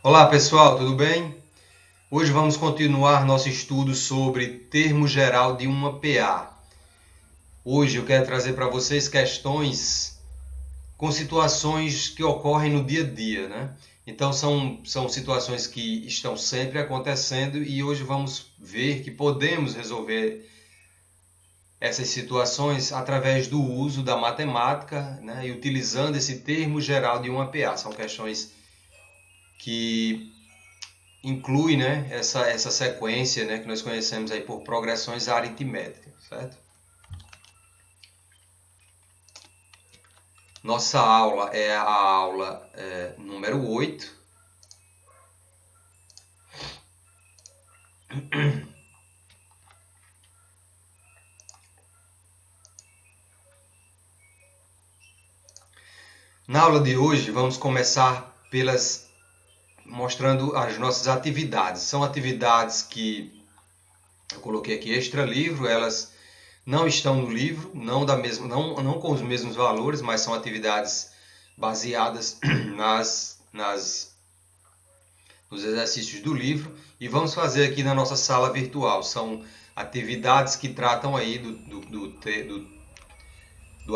Olá pessoal, tudo bem? Hoje vamos continuar nosso estudo sobre termo geral de uma PA. Hoje eu quero trazer para vocês questões com situações que ocorrem no dia a dia, né? Então são situações que estão sempre acontecendo e hoje vamos ver que podemos resolver essas situações através do uso da matemática, né? E utilizando esse termo geral de uma PA. São questões que inclui, né, essa sequência, né, que nós conhecemos aí por progressões aritméticas, certo? Nossa aula é a aula número 8. Na aula de hoje vamos começar pelas mostrando as nossas atividades. São atividades que eu coloquei aqui extra livro, elas não estão no livro, não com os mesmos valores, mas são atividades baseadas nos exercícios do livro e vamos fazer aqui na nossa sala virtual. São atividades que tratam aí do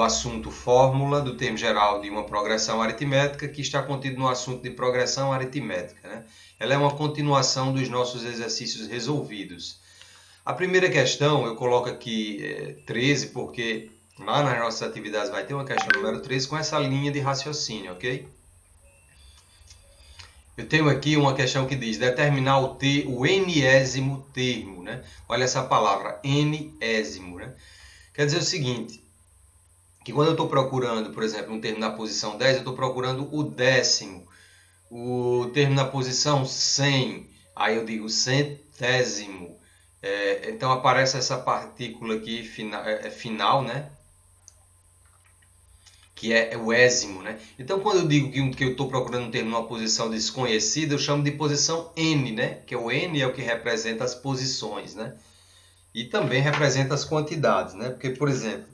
assunto fórmula do termo geral de uma progressão aritmética que está contido no assunto de progressão aritmética, né? Ela é uma continuação dos nossos exercícios resolvidos. A primeira questão eu coloco aqui 13 porque lá nas nossas atividades vai ter uma questão número 13 com essa linha de raciocínio, ok? Eu tenho aqui uma questão que diz determinar o enésimo termo, né? Olha essa palavra, enésimo, né? Quer dizer o seguinte, que quando eu estou procurando, por exemplo, um termo na posição 10, eu estou procurando o décimo. O termo na posição 100, aí eu digo centésimo. Então aparece essa partícula aqui final, né? Que é o ésimo, né? Então, quando eu digo que eu estou procurando um termo numa posição desconhecida, eu chamo de posição N, né? Que o N é o que representa as posições, né? E também representa as quantidades, né? Porque, por exemplo,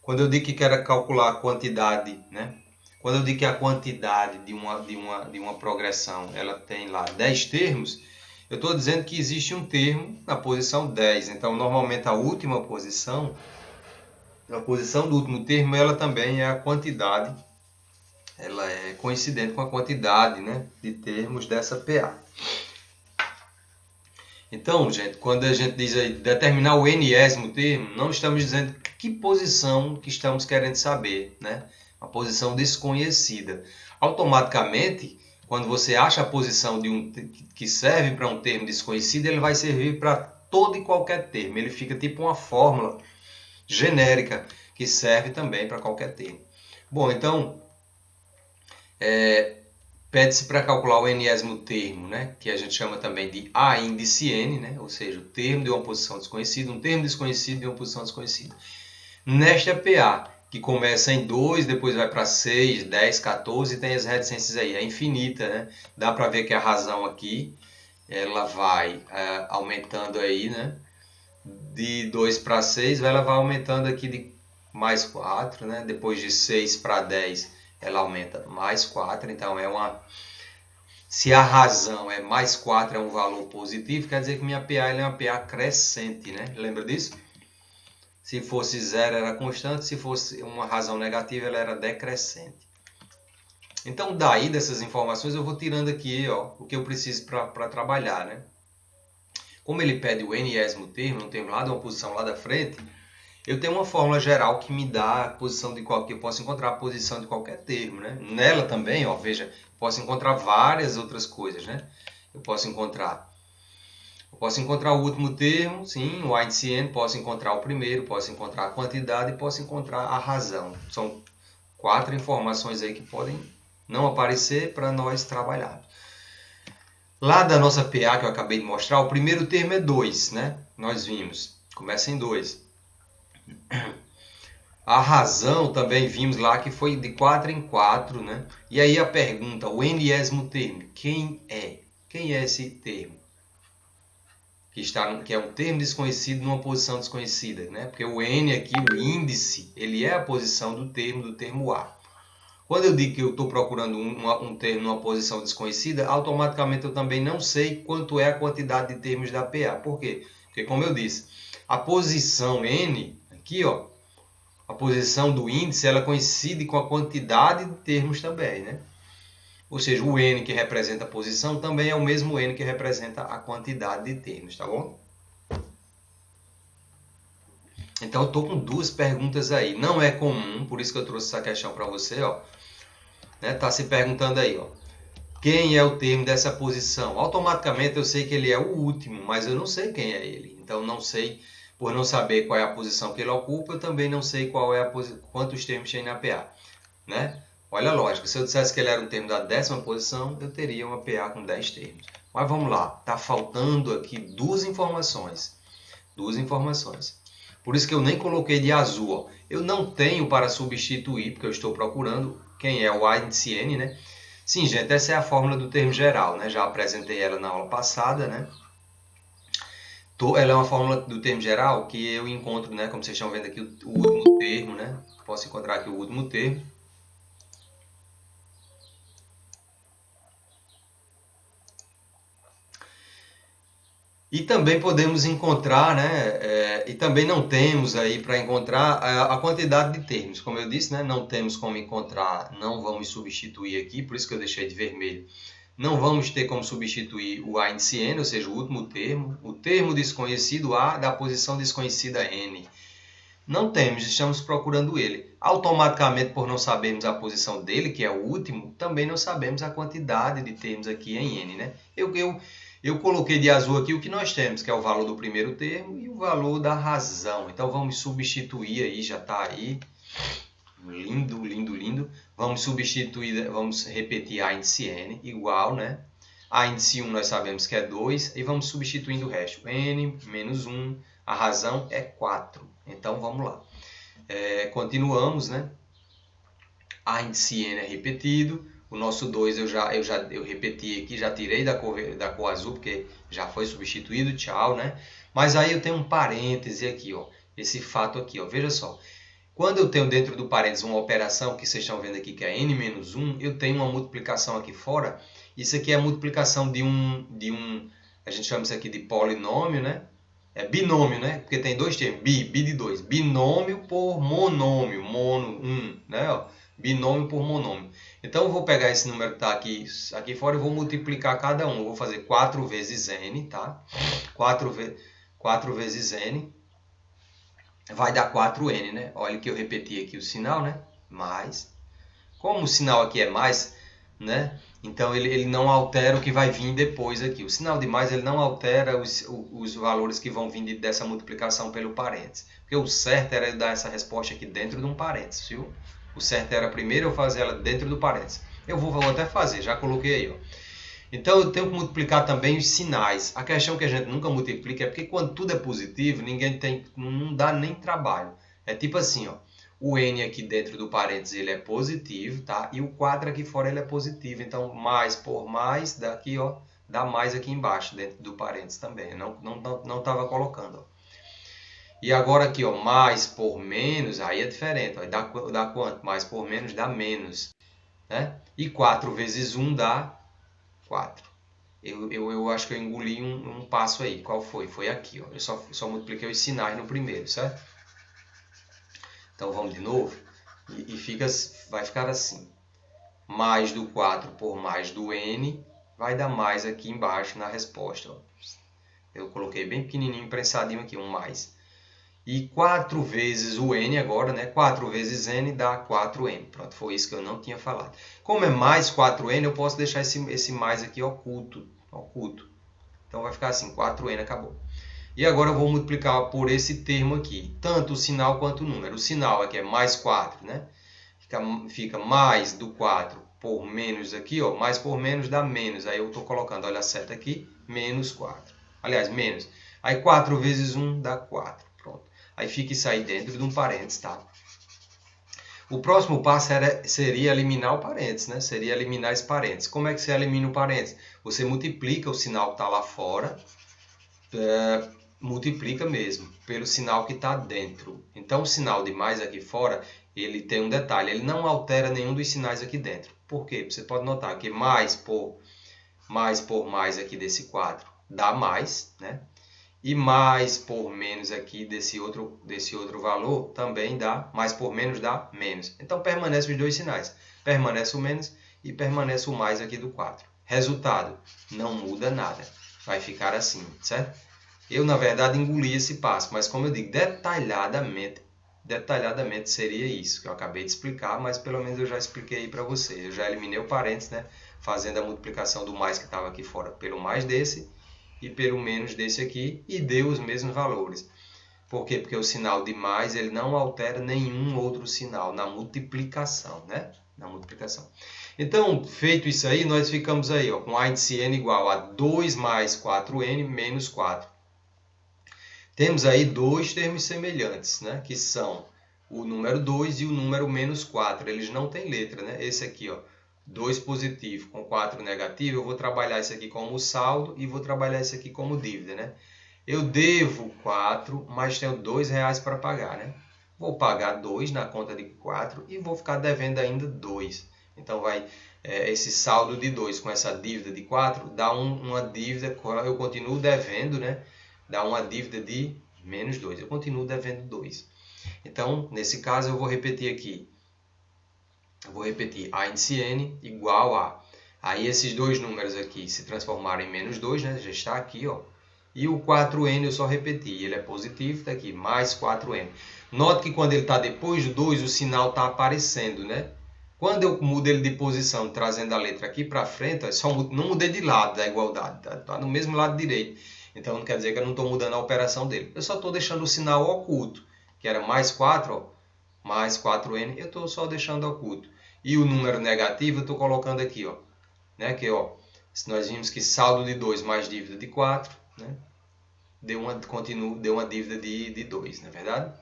quando eu digo que quero calcular a quantidade, né? Quando eu digo que a quantidade de uma progressão, ela tem lá 10 termos, eu estou dizendo que existe um termo na posição 10. Então, normalmente, a última posição, a posição do último termo, ela também é a quantidade, ela é coincidente com a quantidade, né, de termos dessa PA. Então, gente, quando a gente diz aí determinar o enésimo termo, não estamos dizendo que posição que estamos querendo saber, né? Uma posição desconhecida. Automaticamente, quando você acha a posição de que serve para um termo desconhecido, ele vai servir para todo e qualquer termo. Ele fica tipo uma fórmula genérica que serve também para qualquer termo. Bom, então, pede-se para calcular o enésimo termo, né? Que a gente chama também de A índice N, né? Ou seja, o termo de uma posição desconhecida, um termo desconhecido de uma posição desconhecida. Nesta PA, que começa em 2, depois vai para 6, 10, 14, tem as reticências aí, é infinita, né? Dá para ver que a razão aqui, ela vai aumentando aí, né? De 2 para 6, ela vai aumentando aqui de mais 4, né? Depois de 6 para 10, ela aumenta mais 4, então é uma... Se a razão é mais 4, é um valor positivo, quer dizer que minha PA é uma PA crescente, né? Lembra disso? Se fosse 0 era constante, se fosse uma razão negativa ela era decrescente. Então daí dessas informações eu vou tirando aqui o que eu preciso para trabalhar, né? Como ele pede o enésimo termo, um termo lá de uma posição lá da frente, eu tenho uma fórmula geral que me dá a posição de qualquer, eu posso encontrar a posição de qualquer termo, né? Nela também, veja, posso encontrar várias outras coisas, né? Eu posso encontrar o último termo, sim, o índice N, posso encontrar o primeiro, posso encontrar a quantidade e posso encontrar a razão. São 4 informações aí que podem não aparecer para nós trabalharmos. Lá da nossa PA que eu acabei de mostrar, o primeiro termo é 2, né? Nós vimos, começa em 2. A razão também vimos lá que foi de 4 em 4, né? E aí a pergunta, o enésimo termo, quem é? Quem é esse termo? Que é um termo desconhecido numa posição desconhecida, né? Porque o N aqui, o índice, ele é a posição do termo A. Quando eu digo que eu estou procurando um termo numa posição desconhecida, automaticamente eu também não sei quanto é a quantidade de termos da PA. Por quê? Porque, como eu disse, a posição N, aqui, ó, a posição do índice, ela coincide com a quantidade de termos também, né? Ou seja, o N que representa a posição também é o mesmo N que representa a quantidade de termos, tá bom? Então eu estou com duas perguntas aí. Não é comum, por isso que eu trouxe essa questão para você, ó. Né? Tá se perguntando aí, ó. Quem é o termo dessa posição? Automaticamente eu sei que ele é o último, mas eu não sei quem é ele. Então não sei, por não saber qual é a posição que ele ocupa, eu também não sei qual é quantos termos tem na PA, né? Olha a lógica, se eu dissesse que ele era um termo da 10ª posição, eu teria uma PA com 10 termos. Mas vamos lá, tá faltando aqui duas informações. Duas informações. Por isso que eu nem coloquei de azul, ó. Eu não tenho para substituir, porque eu estou procurando quem é o índice N, né? Sim, gente, essa é a fórmula do termo geral, né? Já apresentei ela na aula passada, né? Ela é uma fórmula do termo geral que eu encontro, né? Como vocês estão vendo aqui, o último termo, né? Posso encontrar aqui o último termo. E também podemos encontrar, né? E também não temos aí para encontrar a quantidade de termos. Como eu disse, né? Não temos como encontrar, não vamos substituir aqui, por isso que eu deixei de vermelho. Não vamos ter como substituir o A índice N, ou seja, o último termo, o termo desconhecido A da posição desconhecida N. Não temos, estamos procurando ele. Automaticamente, por não sabermos a posição dele, que é o último, também não sabemos a quantidade de termos aqui em N, né? Eu coloquei de azul aqui o que nós temos, que é o valor do primeiro termo e o valor da razão. Então vamos substituir aí, já está aí. Lindo, lindo, lindo. Vamos substituir, vamos repetir A índice N igual, né? A índice 1 nós sabemos que é 2 e vamos substituindo o resto. N menos 1, a razão é 4. Então vamos lá. Continuamos, né? A índice N é repetido. O nosso 2 eu repeti aqui, já tirei da cor azul, porque já foi substituído, tchau, né? Mas aí eu tenho um parêntese aqui, ó. Esse fato aqui, ó. Veja só. Quando eu tenho dentro do parênteses uma operação que vocês estão vendo aqui, que é n menos 1, eu tenho uma multiplicação aqui fora. Isso aqui é a multiplicação de um, a gente chama isso aqui de polinômio, né? É binômio, né? Porque tem dois termos, bi de 2. Binômio por monômio, mono, 1, né? Ó, binômio por monômio. Então eu vou pegar esse número que está aqui fora e vou multiplicar cada um. Eu vou fazer 4 vezes n, tá? 4 vezes n. Vai dar 4n, né? Olha que eu repeti aqui o sinal, né? Mais. Como o sinal aqui é mais, né? Então ele não altera o que vai vir depois aqui. O sinal de mais ele não altera os valores que vão vir dessa multiplicação pelo parênteses. Porque o certo era eu dar essa resposta aqui dentro de um parênteses, viu? O certo era primeiro eu fazer ela dentro do parênteses. Eu vou até fazer, já coloquei aí, ó. Então eu tenho que multiplicar também os sinais. A questão que a gente nunca multiplica é porque quando tudo é positivo, não dá nem trabalho. É tipo assim, ó, o n aqui dentro do parênteses ele é positivo, tá? E o 4 aqui fora ele é positivo. Então mais por mais daqui, ó, dá mais aqui embaixo dentro do parênteses também. Eu não estava colocando, ó. E agora aqui, ó, mais por menos, aí é diferente, ó. Dá quanto? Mais por menos dá menos, né? E 4 vezes 1 dá 4. Eu acho que eu engoli um passo aí. Qual foi? Foi aqui, ó. Eu só multipliquei os sinais no primeiro, certo? Então vamos de novo. Vai ficar assim. Mais do 4 por mais do n vai dar mais aqui embaixo na resposta, ó. Eu coloquei bem pequenininho, prensadinho aqui, um mais. E 4 vezes o n agora, né? 4 vezes n dá 4n. Pronto, foi isso que eu não tinha falado. Como é mais 4n, eu posso deixar esse mais aqui oculto. Então vai ficar assim, 4n acabou. E agora eu vou multiplicar por esse termo aqui, tanto o sinal quanto o número. O sinal aqui é mais 4, né? Fica mais do 4 por menos aqui, ó. Mais por menos dá menos. Aí eu estou colocando, olha a seta aqui, menos 4. Aliás, menos. Aí 4 vezes 1 dá 4. Pronto. Aí fica isso aí dentro de um parênteses, tá? O próximo passo seria eliminar o parênteses, né? Seria eliminar esse parênteses. Como é que você elimina o parênteses? Você multiplica o sinal que está lá fora, multiplica mesmo, pelo sinal que está dentro. Então, o sinal de mais aqui fora, ele tem um detalhe, ele não altera nenhum dos sinais aqui dentro. Por quê? Você pode notar que mais por mais aqui desse quadro dá mais, né? E mais por menos aqui desse outro valor também dá, mais por menos dá menos. Então permanece os dois sinais, permanece o menos e permanece o mais aqui do 4. Resultado, não muda nada, vai ficar assim, certo? Eu, na verdade, engoli esse passo, mas como eu digo, detalhadamente seria isso que eu acabei de explicar, mas pelo menos eu já expliquei aí para vocês. Eu já eliminei o parênteses, né? Fazendo a multiplicação do mais que estava aqui fora pelo mais desse e pelo menos desse aqui e deu os mesmos valores. Por quê? Porque o sinal de mais ele não altera nenhum outro sinal na multiplicação, né? Na multiplicação. Então, feito isso aí, nós ficamos aí ó, com a índice n igual a 2 mais 4n menos 4. Temos aí dois termos semelhantes, né? Que são o número 2 e o número menos 4. Eles não têm letra, né? Esse aqui, ó, 2 positivo com 4 negativo, eu vou trabalhar isso aqui como saldo e vou trabalhar isso aqui como dívida, né? Eu devo 4, mas tenho R$2 para pagar, né? Vou pagar 2 na conta de 4 e vou ficar devendo ainda 2. Então, esse saldo de 2 com essa dívida de 4 dá uma dívida, eu continuo devendo, né? Dá uma dívida de menos 2. Eu continuo devendo 2. Então, nesse caso, eu vou repetir aqui. Eu vou repetir a índice n igual a... Aí esses dois números aqui se transformaram em menos 2, né? Já está aqui, ó. E o 4n eu só repeti. Ele é positivo, está aqui, mais 4n. Note que quando ele está depois do 2, o sinal está aparecendo, né? Quando eu mudo ele de posição, trazendo a letra aqui para frente, não mudei de lado da igualdade. Está no mesmo lado direito. Então não quer dizer que eu não estou mudando a operação dele. Eu só estou deixando o sinal oculto, que era mais 4, ó, mais 4n, eu estou só deixando oculto. E o número negativo eu estou colocando aqui, ó, né? Que ó, se nós vimos que saldo de 2 mais dívida de 4, né? Deu uma dívida de 2, não é verdade?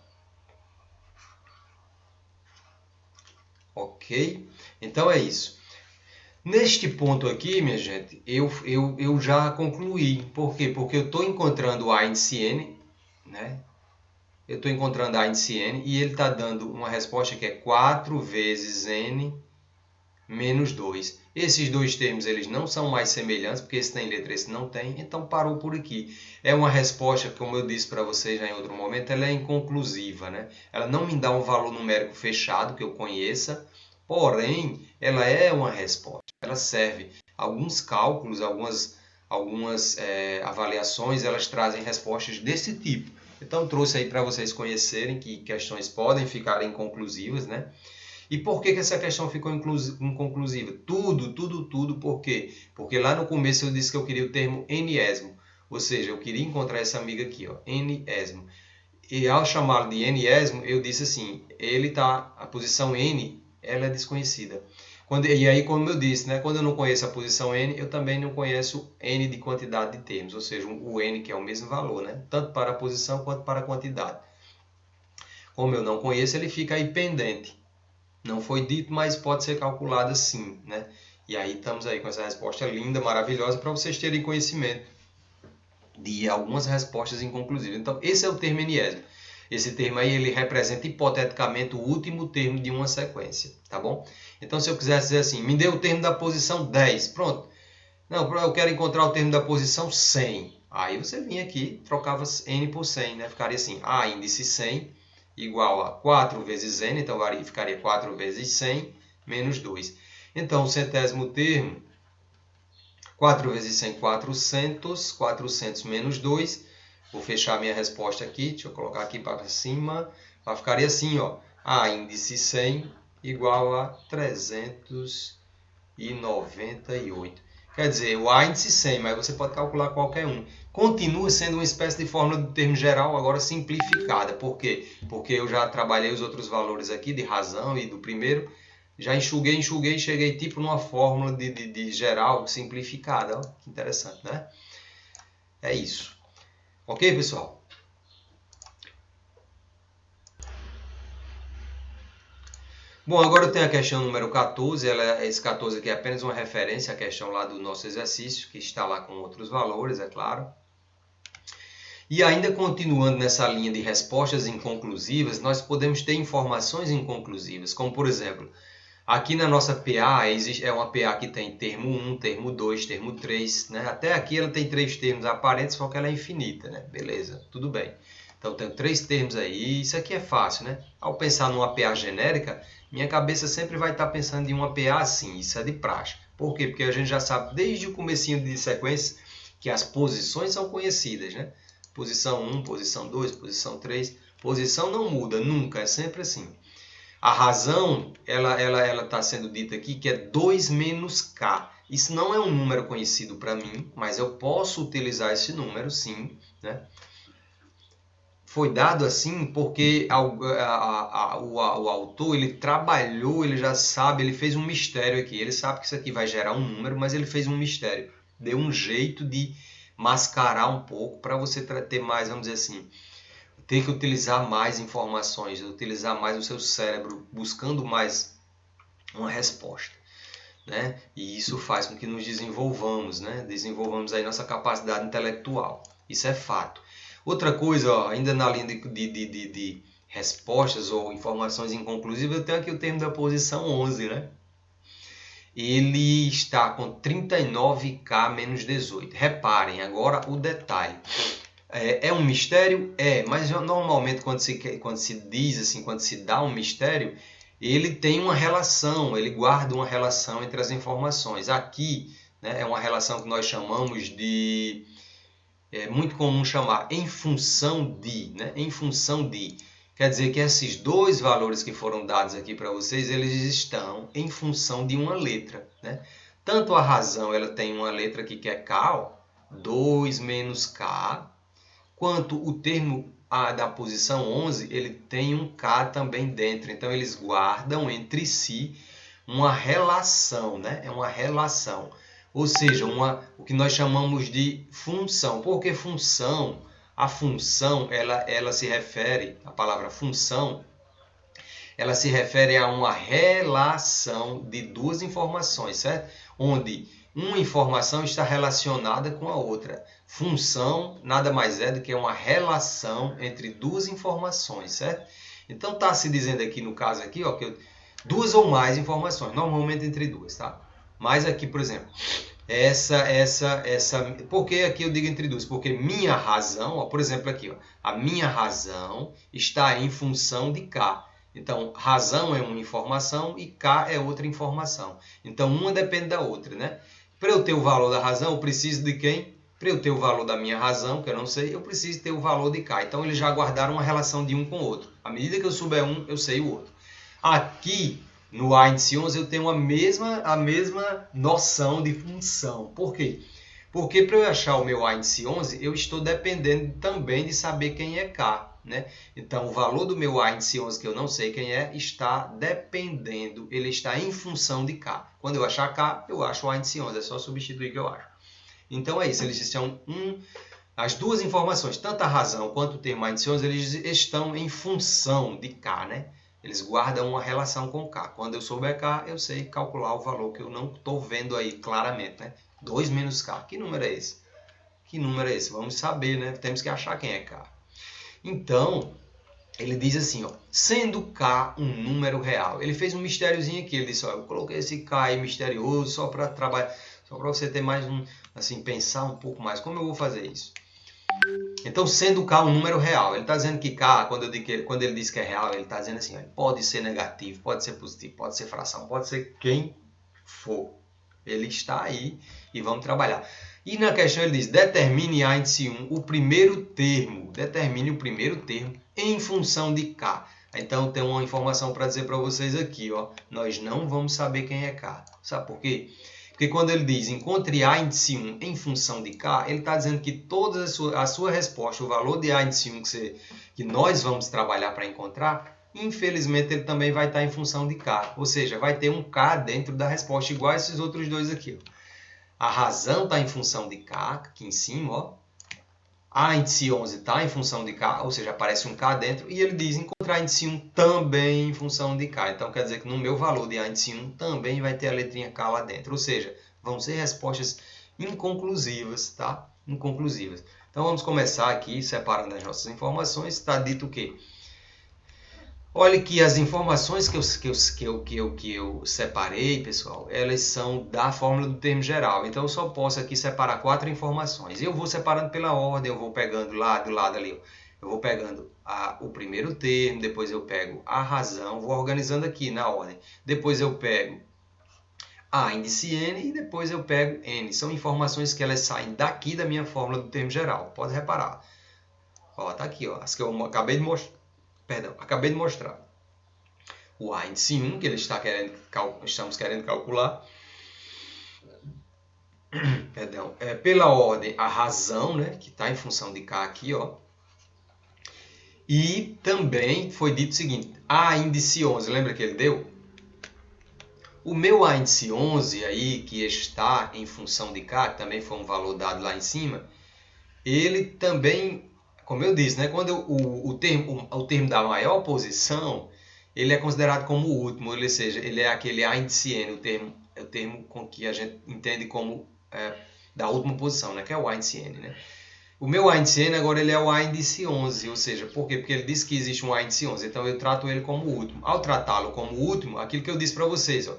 Ok? Então é isso. Neste ponto aqui, minha gente, eu já concluí. Por quê? Porque eu estou encontrando a índice n, né? Eu estou encontrando a índice n e ele está dando uma resposta que é 4 vezes n menos 2. Esses dois termos eles não são mais semelhantes, porque esse tem letra, esse não tem, então parou por aqui. É uma resposta, como eu disse para vocês já em outro momento, ela é inconclusiva, né? Ela não me dá um valor numérico fechado que eu conheça, porém, ela é uma resposta. Ela serve. Alguns cálculos, algumas avaliações, elas trazem respostas desse tipo. Então, trouxe aí para vocês conhecerem que questões podem ficar inconclusivas, né? E por que essa questão ficou inconclusiva? Tudo, por quê? Porque lá no começo eu disse que eu queria o termo n-ésimo, ou seja, eu queria encontrar essa amiga aqui, ó, n-ésimo. E ao chamá-lo de n-ésimo, eu disse assim, a posição n, ela é desconhecida. E aí, como eu disse, né, quando eu não conheço a posição n, eu também não conheço n de quantidade de termos, ou seja, o n que é o mesmo valor, né, tanto para a posição quanto para a quantidade. Como eu não conheço, ele fica aí pendente. Não foi dito, mas pode ser calculado assim, né? E aí estamos aí com essa resposta linda, maravilhosa, para vocês terem conhecimento de algumas respostas inconclusivas. Então, esse é o termo n-ésimo. Esse termo aí, ele representa hipoteticamente o último termo de uma sequência, tá bom? Então, se eu quisesse dizer assim, me dê o termo da posição 10, pronto. Não, eu quero encontrar o termo da posição 100. Aí você vinha aqui, trocava n por 100, né? Ficaria assim, a índice 100 igual a 4 vezes n, então ficaria 4 vezes 100 menos 2. Então, o centésimo termo, 4 vezes 100, 400, 400 menos 2. Vou fechar minha resposta aqui, deixa eu colocar aqui para cima. Ficaria assim, ó, a índice 100 igual a 398. Quer dizer, o A índice 100, mas você pode calcular qualquer um. Continua sendo uma espécie de fórmula de termo geral, agora simplificada. Por quê? Porque eu já trabalhei os outros valores aqui, de razão e do primeiro. Já enxuguei, cheguei tipo numa fórmula de geral simplificada. Ó, que interessante, né? É isso. Ok, pessoal? Bom, agora eu tenho a questão número 14, esse 14 aqui é apenas uma referência à questão lá do nosso exercício, que está lá com outros valores, é claro. E ainda continuando nessa linha de respostas inconclusivas, nós podemos ter informações inconclusivas, como por exemplo, aqui na nossa PA, é uma PA que tem termo 1, termo 2, termo 3, né? Até aqui ela tem 3 termos aparentes, só que ela é infinita, né? Beleza, tudo bem. Então tem 3 termos aí, isso aqui é fácil, né? Ao pensar numa PA genérica, minha cabeça sempre vai estar pensando em uma PA assim, isso é de praxe. Por quê? Porque a gente já sabe desde o comecinho de sequência que as posições são conhecidas, né? Posição 1, posição 2, posição 3. Posição não muda, nunca, é sempre assim. A razão, ela está sendo dita aqui que é 2 menos K. Isso não é um número conhecido para mim, mas eu posso utilizar esse número, sim, né? Foi dado assim porque o autor, ele trabalhou, ele já sabe, ele fez um mistério aqui. Ele sabe que isso aqui vai gerar um número, mas ele fez um mistério. Deu um jeito de mascarar um pouco para você ter mais, vamos dizer assim, ter que utilizar mais informações, utilizar mais o seu cérebro, buscando mais uma resposta, né? E isso faz com que nos desenvolvamos, né? Desenvolvamos aí nossa capacidade intelectual. Isso é fato. Outra coisa, ó, ainda na linha de respostas ou informações inconclusivas, eu tenho aqui o termo da posição 11, né? Ele está com 39K menos 18. Reparem agora o detalhe. É um mistério? É, mas normalmente quando se diz assim, quando se dá um mistério, ele tem uma relação, ele guarda uma relação entre as informações. Aqui, né, é uma relação que nós chamamos de, é muito comum chamar em função de, né? Em função de. Quer dizer que esses dois valores que foram dados aqui para vocês, eles estão em função de uma letra, né? Tanto a razão, ela tem uma letra aqui que é K, ó, 2 menos K, quanto o termo da posição 11, ele tem um K também dentro. Então, eles guardam entre si uma relação, né? É uma relação. Ou seja, o que nós chamamos de função. Por que função? A função, ela se refere, a palavra função, ela se refere a uma relação de duas informações, certo? Onde uma informação está relacionada com a outra. Função nada mais é do que uma relação entre duas informações, certo? Então está se dizendo aqui no caso aqui, ó, que duas ou mais informações, normalmente entre duas, tá? Mas aqui, por exemplo, por que aqui eu digo entre duas? Porque minha razão, ó, por exemplo aqui, ó, a minha razão está em função de K. Então, razão é uma informação e K é outra informação. Então, uma depende da outra, né? Para eu ter o valor da razão, eu preciso de quem? Para eu ter o valor da minha razão, que eu não sei, eu preciso ter o valor de K. Então, eles já guardaram uma relação de um com o outro. À medida que eu souber um, eu sei o outro. Aqui, no A índice 11, eu tenho a mesma noção de função. Por quê? Porque para eu achar o meu A índice 11, eu estou dependendo também de saber quem é K. Né? Então, o valor do meu A índice 11, que eu não sei quem é, está dependendo, ele está em função de K. Quando eu achar K, eu acho o A índice 11, é só substituir que eu acho. Então é isso, eles estão as duas informações, tanto a razão quanto o termo A índice 11, eles estão em função de K, né? Eles guardam uma relação com K. Quando eu souber K, eu sei calcular o valor que eu não estou vendo aí claramente, né? 2 menos K, que número é esse? Que número é esse? Vamos saber, né? Temos que achar quem é K. Então, ele diz assim, ó, sendo K um número real. Ele fez um mistériozinho aqui, ele disse, ó, eu coloquei esse K aí misterioso só para trabalhar, só para você ter mais assim, pensar um pouco mais. Como eu vou fazer isso? Então, sendo K um número real, ele está dizendo que K, quando ele diz que é real, ele está dizendo assim, ó, pode ser negativo, pode ser positivo, pode ser fração, pode ser quem for. Ele está aí e vamos trabalhar. E na questão ele diz, determine A índice 1, o primeiro termo, determine o primeiro termo em função de K. Então tem uma informação para dizer para vocês aqui, ó, nós não vamos saber quem é K. Sabe por quê? Porque quando ele diz encontre A índice 1 em função de K, ele está dizendo que toda a sua resposta, o valor de A índice 1 que nós vamos trabalhar para encontrar, infelizmente ele também vai estar em função de K. Ou seja, vai ter um K dentro da resposta, igual a esses outros dois aqui. Ó. A razão está em função de K, aqui em cima, ó. A índice 11 está em função de K, ou seja, aparece um K dentro, e ele diz encontrar índice 1 também em função de K. Então, quer dizer que no meu valor de A índice 1 também vai ter a letrinha K lá dentro. Ou seja, vão ser respostas inconclusivas, tá? Inconclusivas. Então vamos começar aqui separando as nossas informações. Está dito o quê? Olha que as informações que eu separei, pessoal, elas são da fórmula do termo geral. Então eu só posso aqui separar 4 informações. Eu vou separando pela ordem, eu vou pegando lá do lado ali, eu vou pegando o primeiro termo, depois eu pego a razão, vou organizando aqui na ordem. Depois eu pego a índice N e depois eu pego N. São informações que elas saem daqui da minha fórmula do termo geral. Pode reparar. Ó, tá aqui, ó, as que eu acabei de mostrar. Perdão, acabei de mostrar. O A índice 1, que estamos querendo calcular. Perdão, pela ordem, a razão, né, que está em função de K aqui, ó. E também foi dito o seguinte, A índice 11, lembra que ele deu? O meu A índice 11 aí, que está em função de K, que também foi um valor dado lá em cima, ele também, como eu disse, né, quando o termo da maior posição, ele é considerado como o último, ou seja, ele é aquele A índice N, o termo com que a gente entende como da última posição, né, que é o A índice N. Né? O meu A índice N agora ele é o A índice 11, ou seja, por quê? Porque ele diz que existe um A índice 11, então eu trato ele como o último. Ao tratá-lo como o último, aquilo que eu disse para vocês, ó,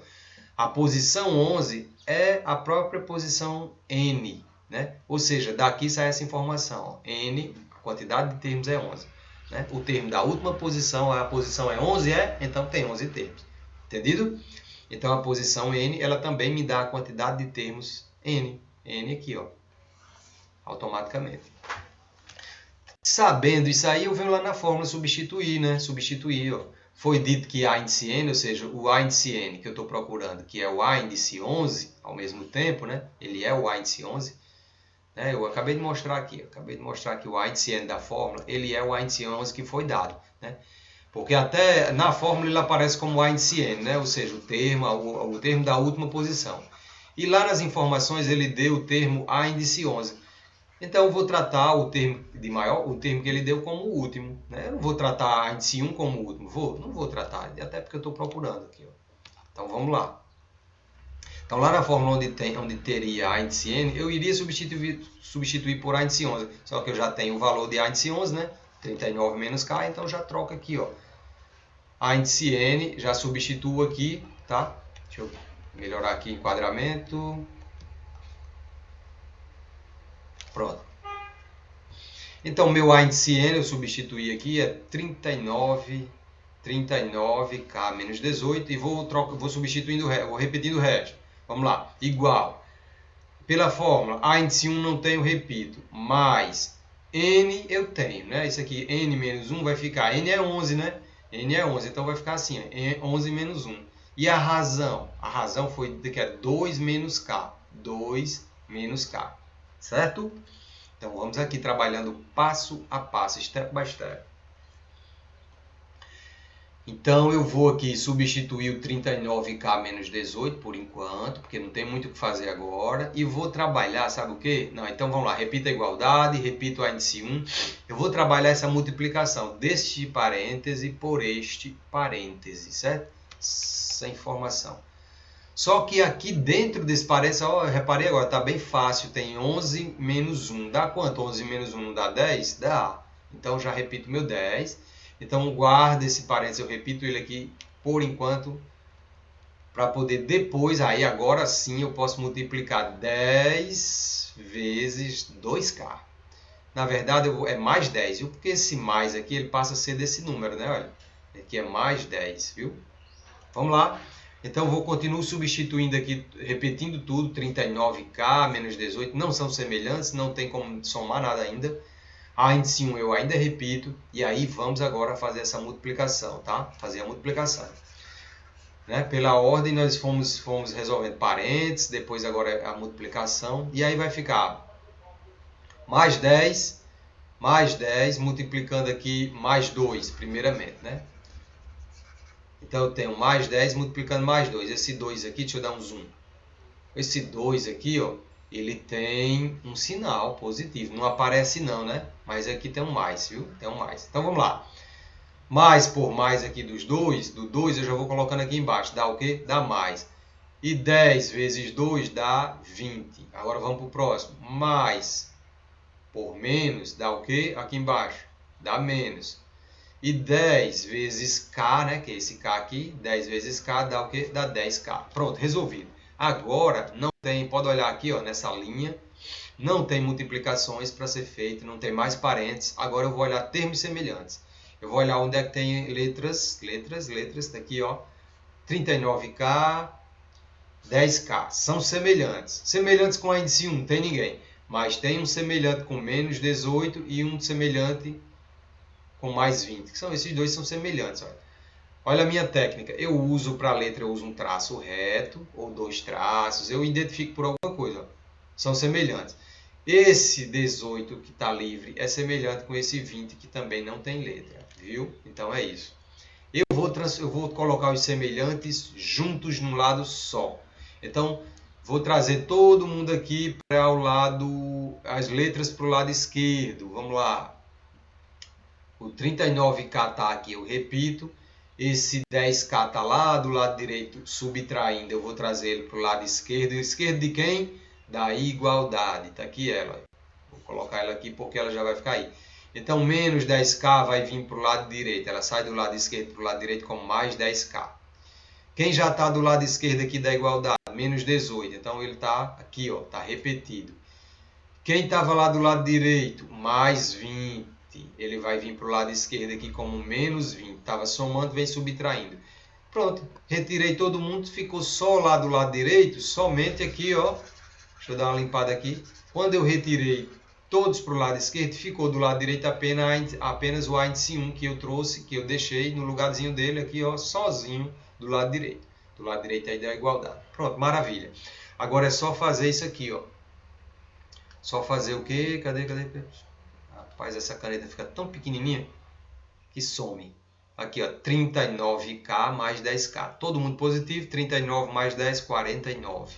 a posição 11 é a própria posição N, né? Ou seja, daqui sai essa informação. Ó. N, a quantidade de termos é 11. Né? O termo da última posição, a posição é 11, então tem 11 termos. Entendido? Então a posição N, ela também me dá a quantidade de termos N. N aqui, ó. Automaticamente. Sabendo isso aí, eu venho lá na fórmula substituir, né? Substituir, ó. Foi dito que A índice N, ou seja, o A índice N que eu estou procurando, que é o A índice 11, ao mesmo tempo, né? Ele é o A índice 11. Né? Eu acabei de mostrar aqui, que o A índice N da fórmula, ele é o A índice 11 que foi dado. Né? Porque até na fórmula ele aparece como A índice N, né? Ou seja, o termo da última posição. E lá nas informações ele deu o termo A índice 11. Então eu vou tratar o termo de maior, o termo que ele deu como o último. Né? Eu não vou tratar a índice 1 como o último. Não vou tratar, até porque eu estou procurando aqui. Ó. Então vamos lá. Então lá na fórmula onde teria A índice N, eu iria substituir por A índice 11. Só que eu já tenho o valor de A índice 11, né? 39 menos K, então já troca aqui. Ó. A índice N, já substituo aqui, tá? Deixa eu melhorar aqui o enquadramento. Pronto. Então, meu A índice N, eu substituí aqui, é 39K menos 18, e vou substituindo, vou repetindo o resto. Vamos lá, igual. Pela fórmula, A índice 1 não tenho, repito, mais N eu tenho, né? Isso aqui, N menos 1 vai ficar, N é 11, né? N é 11, então vai ficar assim, 11 menos 1. E a razão? A razão foi que é 2 menos K, 2 menos K, certo? Então, vamos aqui trabalhando passo a passo, step by step. Então, eu vou aqui substituir o 39K menos 18 por enquanto, porque não tem muito o que fazer agora. E vou trabalhar, sabe o quê? Não, então vamos lá, repita a igualdade, repito a índice 1. Eu vou trabalhar essa multiplicação deste parêntese por este parêntese, certo? Essa informação. Só que aqui dentro desse parênteses, ó, reparei agora, está bem fácil, tem 11 menos 1. Dá quanto? 11 menos 1 não dá 10? Dá. Então, já repito meu 10. Então, guarda esse parênteses, eu repito ele aqui por enquanto, para poder depois, aí agora sim, eu posso multiplicar 10 vezes 2K. Na verdade, é mais 10, viu? Porque esse mais aqui, ele passa a ser desse número, né? Olha, aqui é mais 10, viu? Vamos lá. Então, vou continuar substituindo aqui, repetindo tudo, 39K menos 18, não são semelhantes, não tem como somar nada ainda. A índice 1 eu ainda repito, e aí vamos agora fazer essa multiplicação, tá? Fazer a multiplicação. Né? Pela ordem, nós fomos resolvendo parênteses, depois agora a multiplicação, e aí vai ficar mais 10, multiplicando aqui mais 2, primeiramente, né? Então, eu tenho mais 10 multiplicando mais 2. Esse 2 aqui, deixa eu dar um zoom. Esse 2 aqui, ó, ele tem um sinal positivo. Não aparece não, né? Mas aqui tem um mais, viu? Tem um mais. Então, vamos lá. Mais por mais aqui do 2 eu já vou colocando aqui embaixo. Dá o quê? Dá mais. E 10 vezes 2 dá 20. Agora, vamos para o próximo. Mais por menos dá o quê? Aqui embaixo, dá menos. E 10 vezes K, né, que é esse K aqui, 10 vezes K dá o quê? Dá 10K. Pronto, resolvido. Agora, não tem, pode olhar aqui, ó, nessa linha, não tem multiplicações para ser feito, não tem mais parênteses. Agora eu vou olhar termos semelhantes. Eu vou olhar onde é que tem letras, tá aqui, ó, 39K, 10K, são semelhantes. Semelhantes com a índice 1, não tem ninguém. Mas tem um semelhante com menos 18 e um semelhante com mais 20. Que são, esses dois são semelhantes. Olha, olha a minha técnica. Eu uso para a letra, eu uso um traço reto ou dois traços. Eu identifico por alguma coisa. Ó. São semelhantes. Esse 18 que está livre é semelhante com esse 20 que também não tem letra. Viu? Então é isso. Eu vou colocar os semelhantes juntos num lado só. Então, vou trazer todo mundo aqui para o lado, as letras para o lado esquerdo. Vamos lá. O 39K está aqui, eu repito. Esse 10K está lá do lado direito, subtraindo. Eu vou trazer ele para o lado esquerdo. Esquerdo de quem? Da igualdade. Está aqui ela. Vou colocar ela aqui porque ela já vai ficar aí. Então, menos 10K vai vir para o lado direito. Ela sai do lado esquerdo para o lado direito como mais 10K. Quem já está do lado esquerdo aqui da igualdade? Menos 18. Então, ele está aqui, ó, está repetido. Quem estava lá do lado direito? Mais 20. Ele vai vir para o lado esquerdo aqui como menos 20. Estava somando, vem subtraindo. Pronto, retirei todo mundo, ficou só lá do lado direito, somente aqui, ó. Deixa eu dar uma limpada aqui. Quando eu retirei todos para o lado esquerdo, ficou do lado direito apenas o índice 1 que eu trouxe, que eu deixei no lugarzinho dele aqui, ó, sozinho do lado direito. Do lado direito aí da igualdade. Pronto, maravilha. Agora é só fazer isso aqui, ó. Só fazer o quê? Cadê? Rapaz, essa caneta fica tão pequenininha que some. Aqui, ó, 39K mais 10K. Todo mundo positivo, 39 mais 10, 49.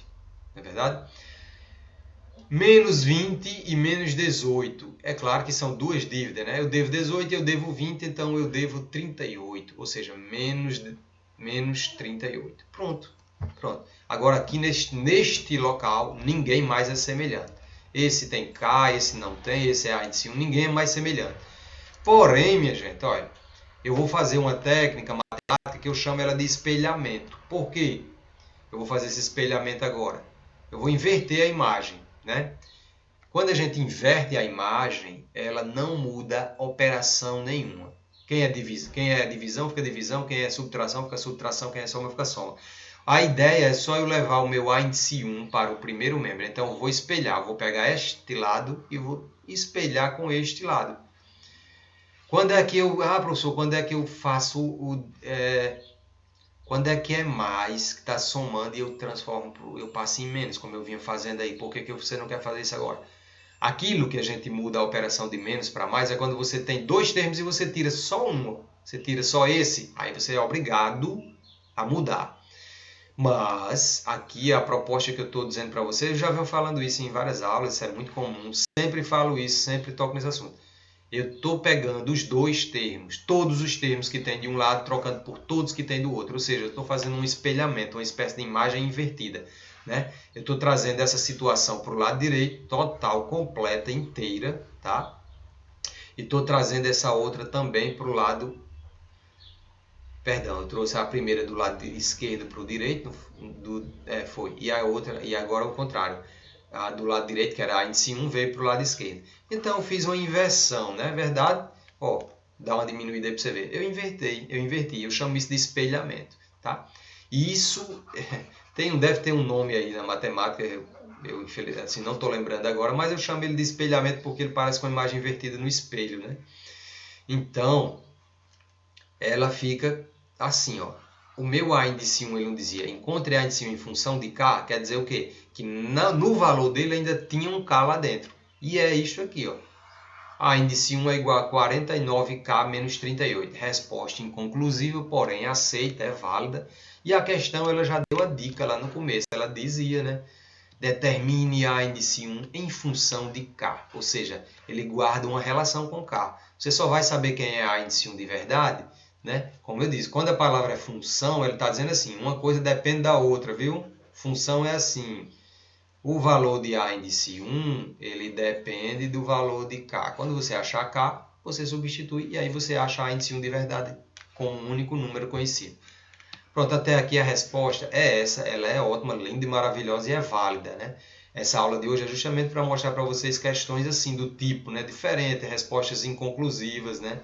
Não é verdade? Menos 20 e menos 18. É claro que são duas dívidas, né? Eu devo 18 e eu devo 20, então eu devo 38. Ou seja, menos 38. Pronto. Agora aqui neste local, ninguém mais é semelhante. Esse tem K, esse não tem, esse é índice 1, ninguém é mais semelhante. Porém, minha gente, olha, eu vou fazer uma técnica matemática que eu chamo ela de espelhamento. Por quê? Eu vou fazer esse espelhamento agora. Eu vou inverter a imagem, né? Quando a gente inverte a imagem, ela não muda operação nenhuma. Quem é divisão, fica divisão. Quem é subtração, fica subtração. Quem é soma, fica soma. A ideia é só eu levar o meu índice 1 para o primeiro membro. Então, eu vou espelhar. Vou pegar este lado e vou espelhar com este lado. Quando é que eu... Ah, professor, quando é que eu faço o... Quando é que é mais que está somando e eu transformo, eu passo em menos, como eu vinha fazendo aí. Por que você não quer fazer isso agora? Aquilo que a gente muda a operação de menos para mais é quando você tem dois termos e você tira só um. Você tira só esse, aí você é obrigado a mudar. Mas aqui a proposta que eu estou dizendo para você, eu já venho falando isso em várias aulas, isso é muito comum, sempre falo isso, sempre toco nesse assunto. Eu estou pegando os dois termos, todos os termos que tem de um lado, trocando por todos que tem do outro. Ou seja, eu estou fazendo um espelhamento, uma espécie de imagem invertida. Né? Eu estou trazendo essa situação para o lado direito, total, completa, inteira. Tá? E estou trazendo essa outra também para o lado... Perdão, eu trouxe a primeira do lado esquerdo para o direito, e a outra, e agora o contrário. A do lado direito, que era a índice 1, veio para o lado esquerdo. Então, eu fiz uma inversão, não é verdade? Ó, dá uma diminuída aí para você ver. Eu inverti, eu chamo isso de espelhamento, tá? E isso deve ter um nome aí na matemática, eu infelizmente assim, não estou lembrando agora, mas eu chamo ele de espelhamento porque ele parece com a imagem invertida no espelho, né? Então, ela fica assim, ó. O meu A índice 1, ele não dizia, encontre A índice 1 em função de K, quer dizer o quê? Que no valor dele ainda tinha um K lá dentro. E é isso aqui, ó. A índice 1 é igual a 49K menos 38. Resposta inconclusiva, porém aceita, é válida. E a questão, ela já deu a dica lá no começo. Ela dizia, né? Determine A índice 1 em função de K. Ou seja, ele guarda uma relação com K. Você só vai saber quem é A índice 1 de verdade, né? Como eu disse, quando a palavra é função, ele está dizendo assim, uma coisa depende da outra, viu? Função é assim. O valor de A índice 1, ele depende do valor de K. Quando você achar K, você substitui e aí você acha A índice 1 de verdade com um único número conhecido. Pronto, até aqui a resposta é essa. Ela é ótima, linda e maravilhosa e é válida, né? Essa aula de hoje é justamente para mostrar para vocês questões assim do tipo, né, diferente, respostas inconclusivas, né?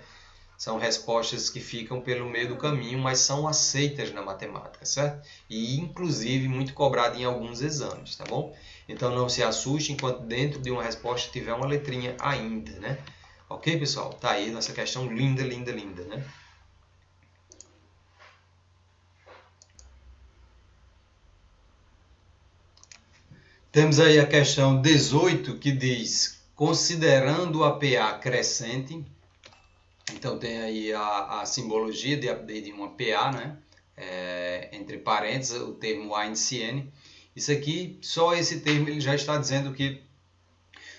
São respostas que ficam pelo meio do caminho, mas são aceitas na matemática, certo? E inclusive muito cobrada em alguns exames, tá bom? Então não se assuste enquanto dentro de uma resposta tiver uma letrinha ainda, né? Ok, pessoal? Tá aí nossa questão linda, linda, linda, né? Temos aí a questão 18 que diz, considerando a PA crescente, então tem aí a simbologia de uma PA, né? Entre parênteses, o termo A índice N. Isso aqui, só esse termo ele já está dizendo que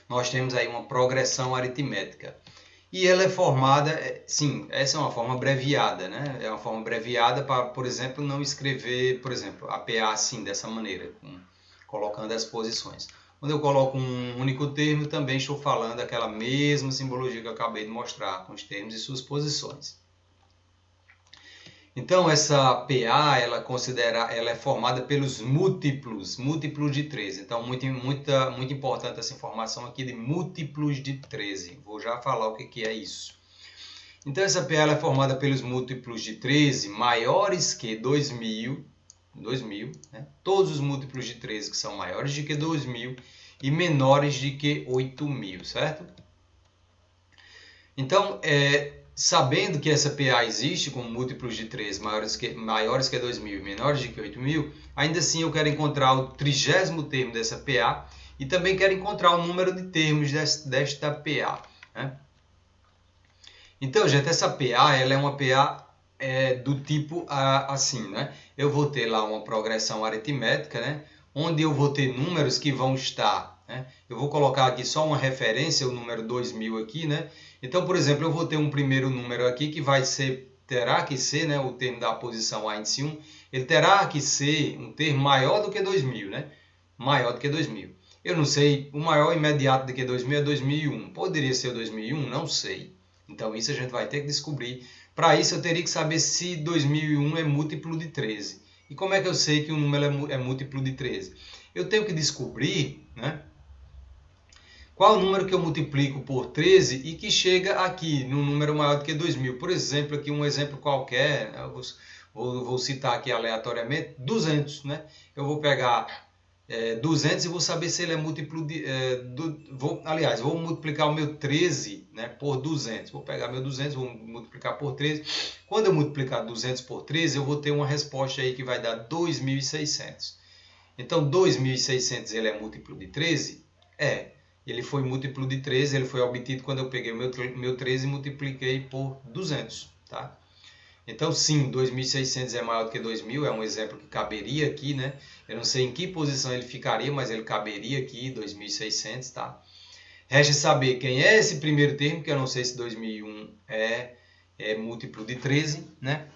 nós temos aí uma progressão aritmética. E ela é formada, sim, essa é uma forma abreviada, né? É uma forma abreviada para, por exemplo, não escrever, por exemplo, a PA assim, dessa maneira, colocando as posições. Quando eu coloco um único termo, também estou falando aquela mesma simbologia que eu acabei de mostrar, com os termos e suas posições. Então, essa PA, ela é formada pelos múltiplos de 13. Então, muito importante essa informação aqui de múltiplos de 13. Vou já falar o que é isso. Então, essa PA ela é formada pelos múltiplos de 13 maiores que 2000, né? Todos os múltiplos de 13 que são maiores de que 2000 e menores de que 8000, certo? Então, sabendo que essa PA existe com múltiplos de 13 maiores que 2000 e menores de que 8000, ainda assim eu quero encontrar o 30º termo dessa PA e também quero encontrar o número de termos desta PA, né? Então, gente, essa PA ela é uma PA do tipo assim, né? Eu vou ter lá uma progressão aritmética, né? Onde eu vou ter números que vão estar, né? Eu vou colocar aqui só uma referência, o número 2000 aqui, né? Então, por exemplo, eu vou ter um primeiro número aqui que terá que ser, né? O termo da posição A índice 1, ele terá que ser um termo maior do que 2000, né? Maior do que 2000. Eu não sei, o maior imediato do que 2000 é 2001. Poderia ser o 2001? Não sei. Então isso a gente vai ter que descobrir. Para isso eu teria que saber se 2001 é múltiplo de 13. E como é que eu sei que um número é múltiplo de 13? Eu tenho que descobrir, né, qual o número que eu multiplico por 13 e que chega aqui num número maior do que 2000. Por exemplo, aqui um exemplo qualquer, vou citar aqui aleatoriamente, 200. Né? Eu vou pegar 200 e vou saber se ele é múltiplo de... vou multiplicar o meu 13, né, por 200. Vou pegar meu 200, vou multiplicar por 13. Quando eu multiplicar 200 por 13, eu vou ter uma resposta aí que vai dar 2.600. Então, 2.600 ele é múltiplo de 13? Ele foi múltiplo de 13, ele foi obtido quando eu peguei o meu 13 e multipliquei por 200. Tá? Então, sim, 2.600 é maior do que 2.000, é um exemplo que caberia aqui, né? Eu não sei em que posição ele ficaria, mas ele caberia aqui, 2.600, tá? Resta saber quem é esse primeiro termo, que eu não sei se 2001 é múltiplo de 13, né?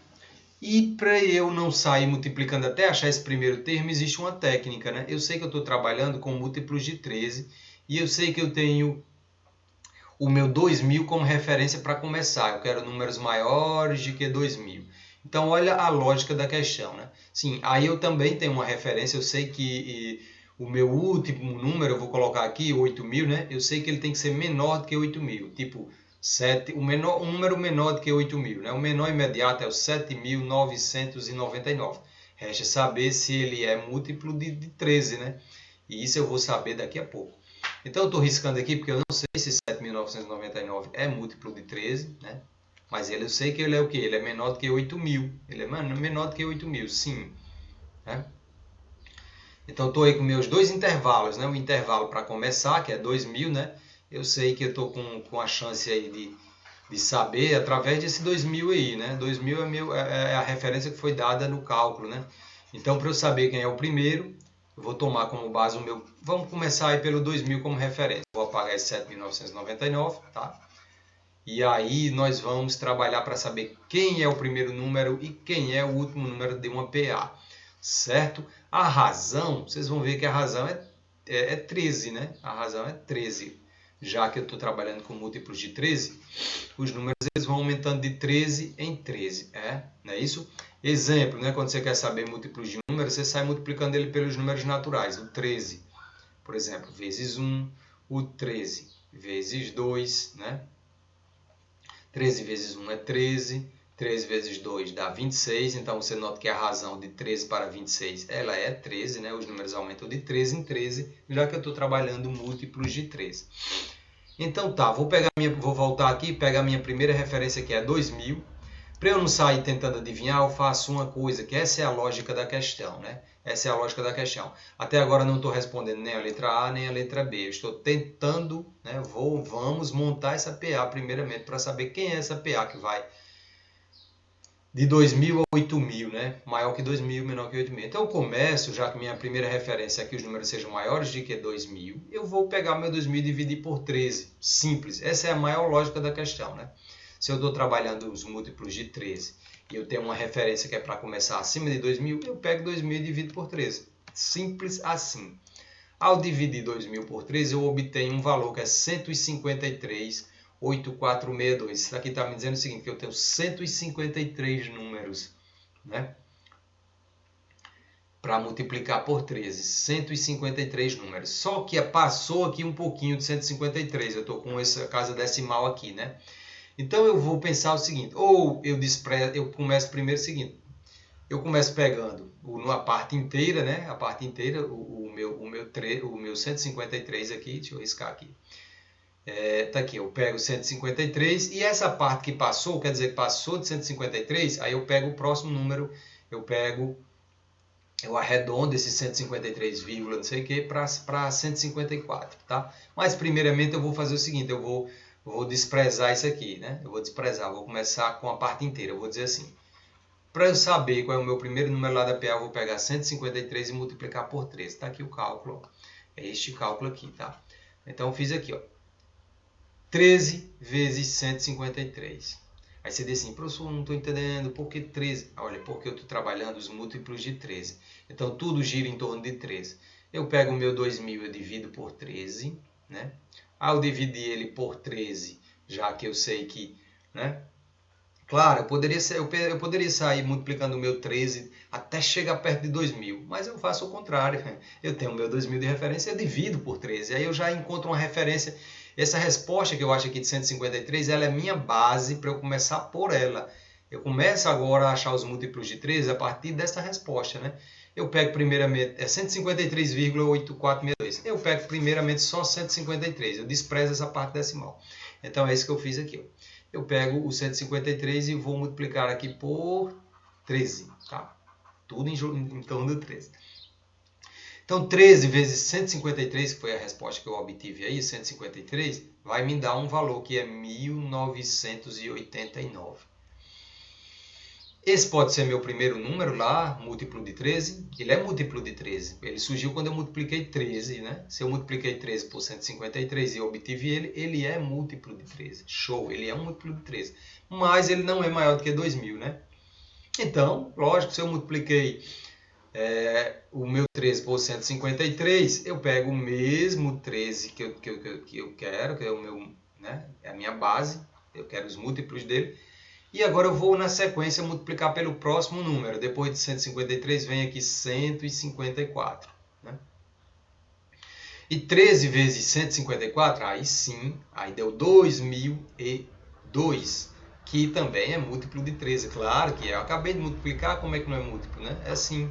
E para eu não sair multiplicando até achar esse primeiro termo, existe uma técnica, né? Eu sei que eu estou trabalhando com múltiplos de 13 e eu sei que eu tenho o meu 2000 como referência para começar. Eu quero números maiores de que 2000. Então, olha a lógica da questão, né? Sim, aí eu também tenho uma referência. Eu sei que o meu último número, eu vou colocar aqui, 8000, né? Eu sei que ele tem que ser menor do que 8000. Tipo, um número menor do que 8000, né? O menor imediato é o 7.999. Resta saber se ele é múltiplo de 13, né? E isso eu vou saber daqui a pouco. Então eu estou riscando aqui porque eu não sei se 7.999 é múltiplo de 13, né? Mas eu sei que ele é o quê? Ele é menor do que 8.000. Ele é menor do que 8.000, sim. Né? Então estou aí com meus dois intervalos, né? O intervalo para começar, que é 2.000, né? Eu sei que eu estou com a chance aí de saber através desse 2.000 aí, né? 2.000 é a referência que foi dada no cálculo, né? Então, para eu saber quem é o primeiro, eu vou tomar como base o meu... Vamos começar aí pelo 2000 como referência. Vou apagar esse 7.999, tá? E aí nós vamos trabalhar para saber quem é o primeiro número e quem é o último número de uma PA, certo? A razão, vocês vão ver que a razão é é 13, né? A razão é 13. Já que eu estou trabalhando com múltiplos de 13, os números eles vão aumentando de 13 em 13. Não é isso? Exemplo, né? Quando você quer saber múltiplos de números, você sai multiplicando ele pelos números naturais. O 13, por exemplo, vezes 1. O 13 vezes 2, né? 13 vezes 1 é 13. 13 vezes 2 dá 26, então você nota que a razão de 13 para 26 ela é 13, né? Os números aumentam de 13 em 13, já que eu estou trabalhando múltiplos de 13. Então tá, vou voltar aqui e pegar a minha primeira referência, que é 2000. Para eu não sair tentando adivinhar, eu faço uma coisa, que essa é a lógica da questão, né? Essa é a lógica da questão. Até agora não estou respondendo nem a letra A nem a letra B. Eu estou tentando, né? Vamos montar essa PA primeiramente para saber quem é essa PA que vai de 2.000 a 8.000, né? Maior que 2.000, menor que 8.000. Então eu começo, já que minha primeira referência é que os números sejam maiores do que 2.000, eu vou pegar meu 2.000 e dividir por 13. Simples. Essa é a maior lógica da questão, né? Se eu estou trabalhando os múltiplos de 13 e eu tenho uma referência que é para começar acima de 2.000, eu pego 2.000 e divido por 13. Simples assim. Ao dividir 2.000 por 13, eu obtenho um valor que é 153.8462. Isso aqui está me dizendo o seguinte, que eu tenho 153 números, né? Para multiplicar por 13. 153 números. Só que passou aqui um pouquinho de 153. Eu estou com essa casa decimal aqui, né? Então eu vou pensar o seguinte, ou eu começo primeiro o seguinte, eu começo pegando a parte inteira, né? A parte inteira, o meu 153 aqui, deixa eu riscar aqui. Tá aqui, eu pego 153 e essa parte que passou, quer dizer que passou de 153, aí eu pego o próximo número, eu arredondo esse 153, não sei o que, para 154, tá? Mas primeiramente eu vou fazer o seguinte, eu vou desprezar isso aqui, né? Eu vou desprezar, vou começar com a parte inteira, eu vou dizer assim. Para eu saber qual é o meu primeiro número lá da PA, eu vou pegar 153 e multiplicar por 13. Está aqui o cálculo, ó. É este cálculo aqui, tá? Então eu fiz aqui, ó. 13 vezes 153. Aí você diz assim, professor, não estou entendendo, por que 13? Olha, porque eu estou trabalhando os múltiplos de 13. Então tudo gira em torno de 13. Eu pego o meu 2.000 e divido por 13, né? Ao dividir ele por 13, já que eu sei que, né? Claro, eu poderia sair multiplicando o meu 13 até chegar perto de 2.000, mas eu faço o contrário. Eu tenho o meu 2.000 de referência, eu divido por 13. Aí eu já encontro uma referência. Essa resposta que eu acho aqui de 153, ela é minha base para eu começar por ela. Eu começo agora a achar os múltiplos de 13 a partir dessa resposta, né? Eu pego primeiramente 153,8462. Eu pego primeiramente só 153. Eu desprezo essa parte decimal. Então é isso que eu fiz aqui, ó. Eu pego o 153 e vou multiplicar aqui por 13, tá? Tudo em torno do 13. Então, 13 vezes 153, que foi a resposta que eu obtive aí, 153, vai me dar um valor que é 1989. Esse pode ser meu primeiro número lá, múltiplo de 13. Ele é múltiplo de 13. Ele surgiu quando eu multipliquei 13, né? Se eu multipliquei 13 por 153 e obtive ele, ele é múltiplo de 13. Show, ele é um múltiplo de 13. Mas ele não é maior do que 2.000, né? Então, lógico, se eu multipliquei o meu 13 por 153, eu pego o mesmo 13 que eu quero, que é o meu, né? É a minha base. Eu quero os múltiplos dele. E agora eu vou, na sequência, multiplicar pelo próximo número. Depois de 153, vem aqui 154. Né? E 13 vezes 154, aí sim, aí deu 2002, que também é múltiplo de 13. Claro que é. Eu acabei de multiplicar, como é que não é múltiplo? Né? É assim.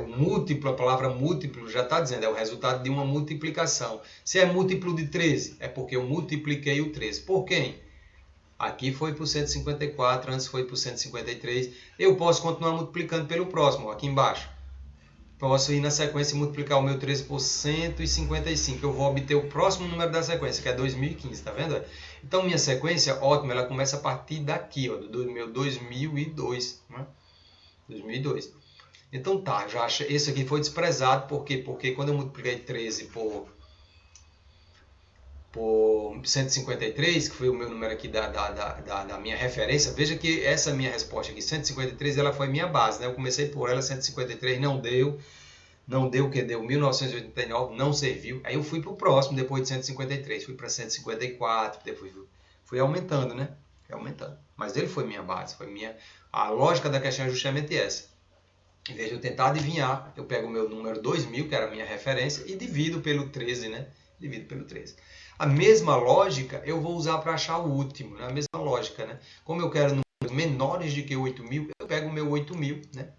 O múltiplo, a palavra múltiplo já está dizendo, é o resultado de uma multiplicação. Se é múltiplo de 13, é porque eu multipliquei o 13. Por quem? Aqui foi por 154, antes foi por 153. Eu posso continuar multiplicando pelo próximo, aqui embaixo. Posso ir na sequência e multiplicar o meu 13 por 155. Eu vou obter o próximo número da sequência, que é 2015, tá vendo? Então, minha sequência, ótimo, ela começa a partir daqui, ó, do meu 2002. Né? 2002. Então tá, já achei, esse aqui foi desprezado, por quê? Porque quando eu multipliquei 13 por 153, que foi o meu número aqui da minha referência, veja que essa minha resposta aqui, 153, ela foi minha base, né? Eu comecei por ela, 153 não deu, Não deu o que? Deu 1989, não serviu. Aí eu fui para o próximo, depois de 153, fui para 154, depois fui aumentando, né? Fui aumentando. Mas ele foi minha base, foi minha... A lógica da questão é justamente essa. Em vez de eu tentar adivinhar, eu pego o meu número 2000, que era a minha referência, e divido pelo 13, né? Divido pelo 13. A mesma lógica eu vou usar para achar o último, né? A mesma lógica, né? Como eu quero números menores de que 8000, eu pego o meu 8000, né?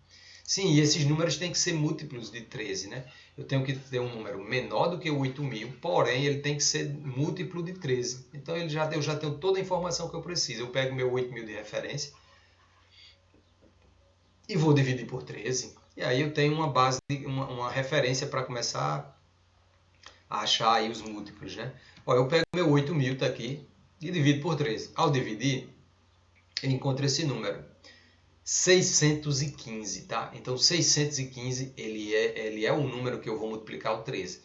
Sim, e esses números têm que ser múltiplos de 13, né? Eu tenho que ter um número menor do que o 8000, porém ele tem que ser múltiplo de 13. Então eu já tenho toda a informação que eu preciso. Eu pego o meu 8000 de referência e vou dividir por 13. E aí eu tenho uma base, uma referência para começar a achar aí os múltiplos, né? Ó, eu pego o meu 8000, tá aqui, e divido por 13. Ao dividir, eu encontro esse número. 615, tá? Então 615 ele é o número que eu vou multiplicar o 13.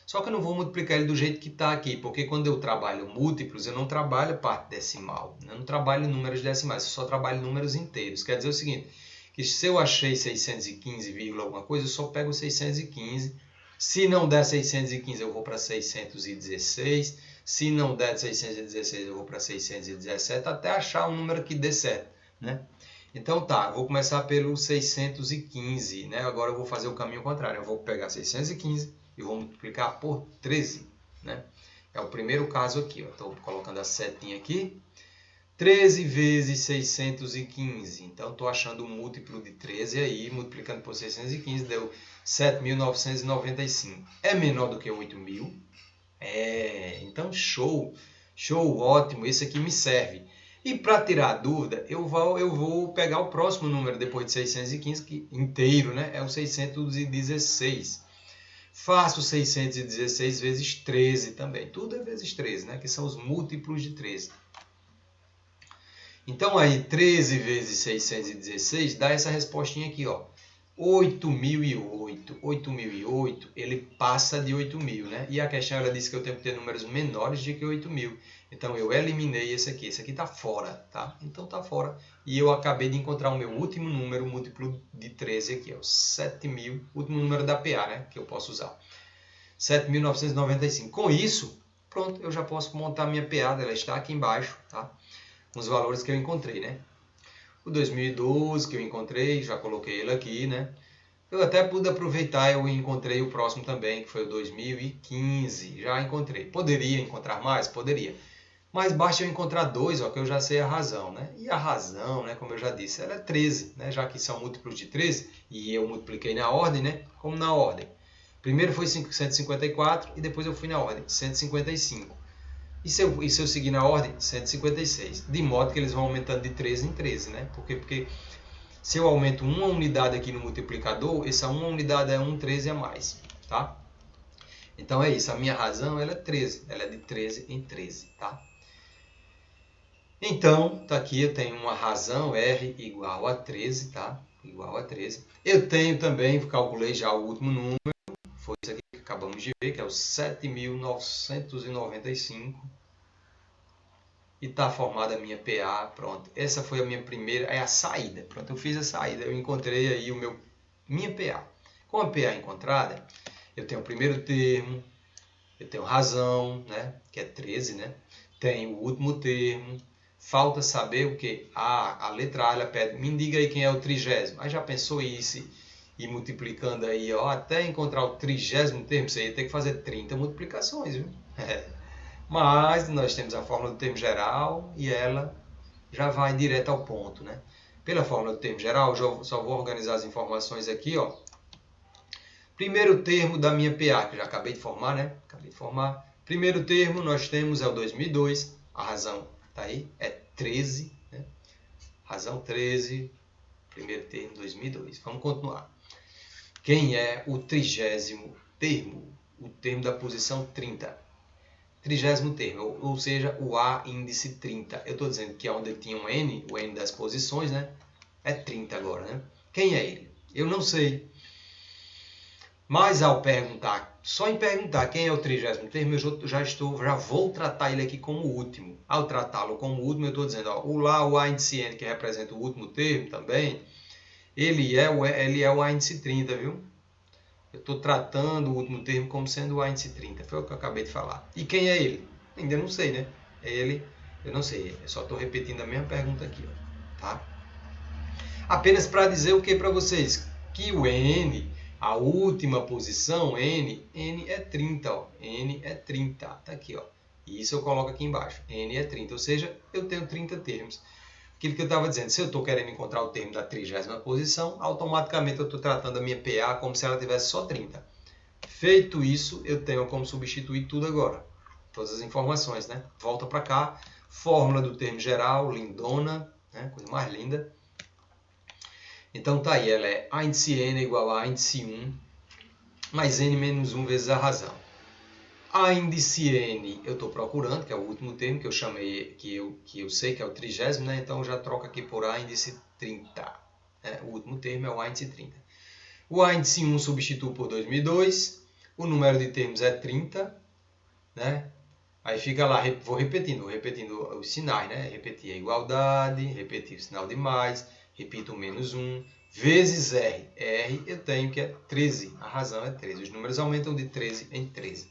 Só que eu não vou multiplicar ele do jeito que está aqui, porque quando eu trabalho múltiplos, eu não trabalho parte decimal, eu não trabalho números decimais, eu só trabalho números inteiros. Quer dizer o seguinte, que se eu achei 615, alguma coisa, eu só pego 615. Se não der 615, eu vou para 616. Se não der 616, eu vou para 617, até achar um número que dê certo, né? Então tá, vou começar pelo 615, né? Agora eu vou fazer o caminho contrário. Eu vou pegar 615 e vou multiplicar por 13, né? É o primeiro caso aqui, estou colocando a setinha aqui. 13 vezes 615. Então estou achando o múltiplo de 13 aí, multiplicando por 615, deu 7.995. É menor do que 8.000? Então show, show, ótimo, esse aqui me serve. E para tirar a dúvida, eu vou pegar o próximo número depois de 615, que inteiro, né? É o 616. Faço 616 vezes 13 também. Tudo é vezes 13, né? Que são os múltiplos de 13. Então aí 13 vezes 616 dá essa respostinha aqui, ó. 8.008. 8.008, ele passa de 8.000, né? E a questão ela disse que eu tenho que ter números menores de que 8.000. Então eu eliminei esse aqui. Esse aqui está fora, tá? Então está fora. E eu acabei de encontrar o meu último número múltiplo de 13 aqui, ó. 7.000, último número da PA, né? Que eu posso usar. 7.995. Com isso, pronto, eu já posso montar a minha PA. Ela está aqui embaixo, tá? Com os valores que eu encontrei, né? O 2012 que eu encontrei, já coloquei ele aqui, né? Eu até pude aproveitar, eu encontrei o próximo também, que foi o 2015, já encontrei. Poderia encontrar mais? Poderia. Mas basta eu encontrar dois, ó, que eu já sei a razão, né? E a razão, né, como eu já disse, ela é 13, né? Já que são múltiplos de 13, e eu multipliquei na ordem, né? Como na ordem. Primeiro foi 154 e depois eu fui na ordem, 155. E se eu seguir na ordem? 156. De modo que eles vão aumentando de 13 em 13, né? Por quê? Porque se eu aumento uma unidade aqui no multiplicador, essa uma unidade é um 13 a mais, tá? Então é isso, a minha razão ela é 13, ela é de 13 em 13, tá? Então, tá aqui, eu tenho uma razão R igual a 13, tá? Igual a 13. Eu tenho também, calculei já o último número, foi isso aqui que acabamos de ver, que é o 7.995. E está formada a minha PA, pronto. Essa foi a minha primeira, é a saída. Pronto, eu fiz a saída, eu encontrei aí minha PA. Com a PA encontrada, eu tenho o primeiro termo, eu tenho razão, né, que é 13, né? Tenho o último termo. Falta saber o que? A letra A, ela pede, me diga aí quem é o 30º. Aí já pensou isso e multiplicando aí, ó, até encontrar o 30º termo, você ia ter que fazer 30 multiplicações, viu? Mas nós temos a fórmula do termo geral e ela já vai direto ao ponto, né? Pela fórmula do termo geral, eu só vou organizar as informações aqui, ó. Primeiro termo da minha PA, que eu já acabei de formar, né? Acabei de formar. Primeiro termo nós temos é o 2002, a razão tá aí, é 13, né? Razão 13, primeiro termo 2002. Vamos continuar. Quem é o 30º termo? O termo da posição 30. 30º termo, ou seja, o A índice 30. Eu estou dizendo que onde tinha um N, o N das posições, né? É 30 agora, né? Quem é ele? Eu não sei. Mas ao perguntar, só em perguntar quem é o 30º termo, eu já vou tratar ele aqui como último. Ao tratá-lo como último, eu estou dizendo, ó, o A índice N, que representa o último termo também, ele é o A índice 30, viu? Eu estou tratando o último termo como sendo o índice 30. Foi o que eu acabei de falar. E quem é ele? Ainda não sei, né? É ele, eu não sei. Eu só estou repetindo a mesma pergunta aqui, ó, tá? Apenas para dizer o que para vocês? Que o N, a última posição, N é 30, ó. N é 30, tá aqui, ó. E isso eu coloco aqui embaixo. N é 30, ou seja, eu tenho 30 termos. Aquilo que eu estava dizendo, se eu estou querendo encontrar o termo da 30ª posição, automaticamente eu estou tratando a minha PA como se ela tivesse só 30. Feito isso, eu tenho como substituir tudo agora. Todas as informações, né? Volta para cá, fórmula do termo geral, lindona, né? Coisa mais linda. Então tá aí, ela é A índice N igual a índice 1 mais N menos 1 vezes a razão. A índice N eu estou procurando, que é o último termo que eu chamei, que eu sei que é o 30º, né? Então eu já troco aqui por A índice 30. Né? O último termo é o A índice 30. O A índice 1 substituo por 2002. O número de termos é 30. Né? Aí fica lá, vou repetindo os sinais, né? Repetir a igualdade, repetir o sinal de mais, repito o menos 1, vezes R. R eu tenho que é 13, a razão é 13. Os números aumentam de 13 em 13.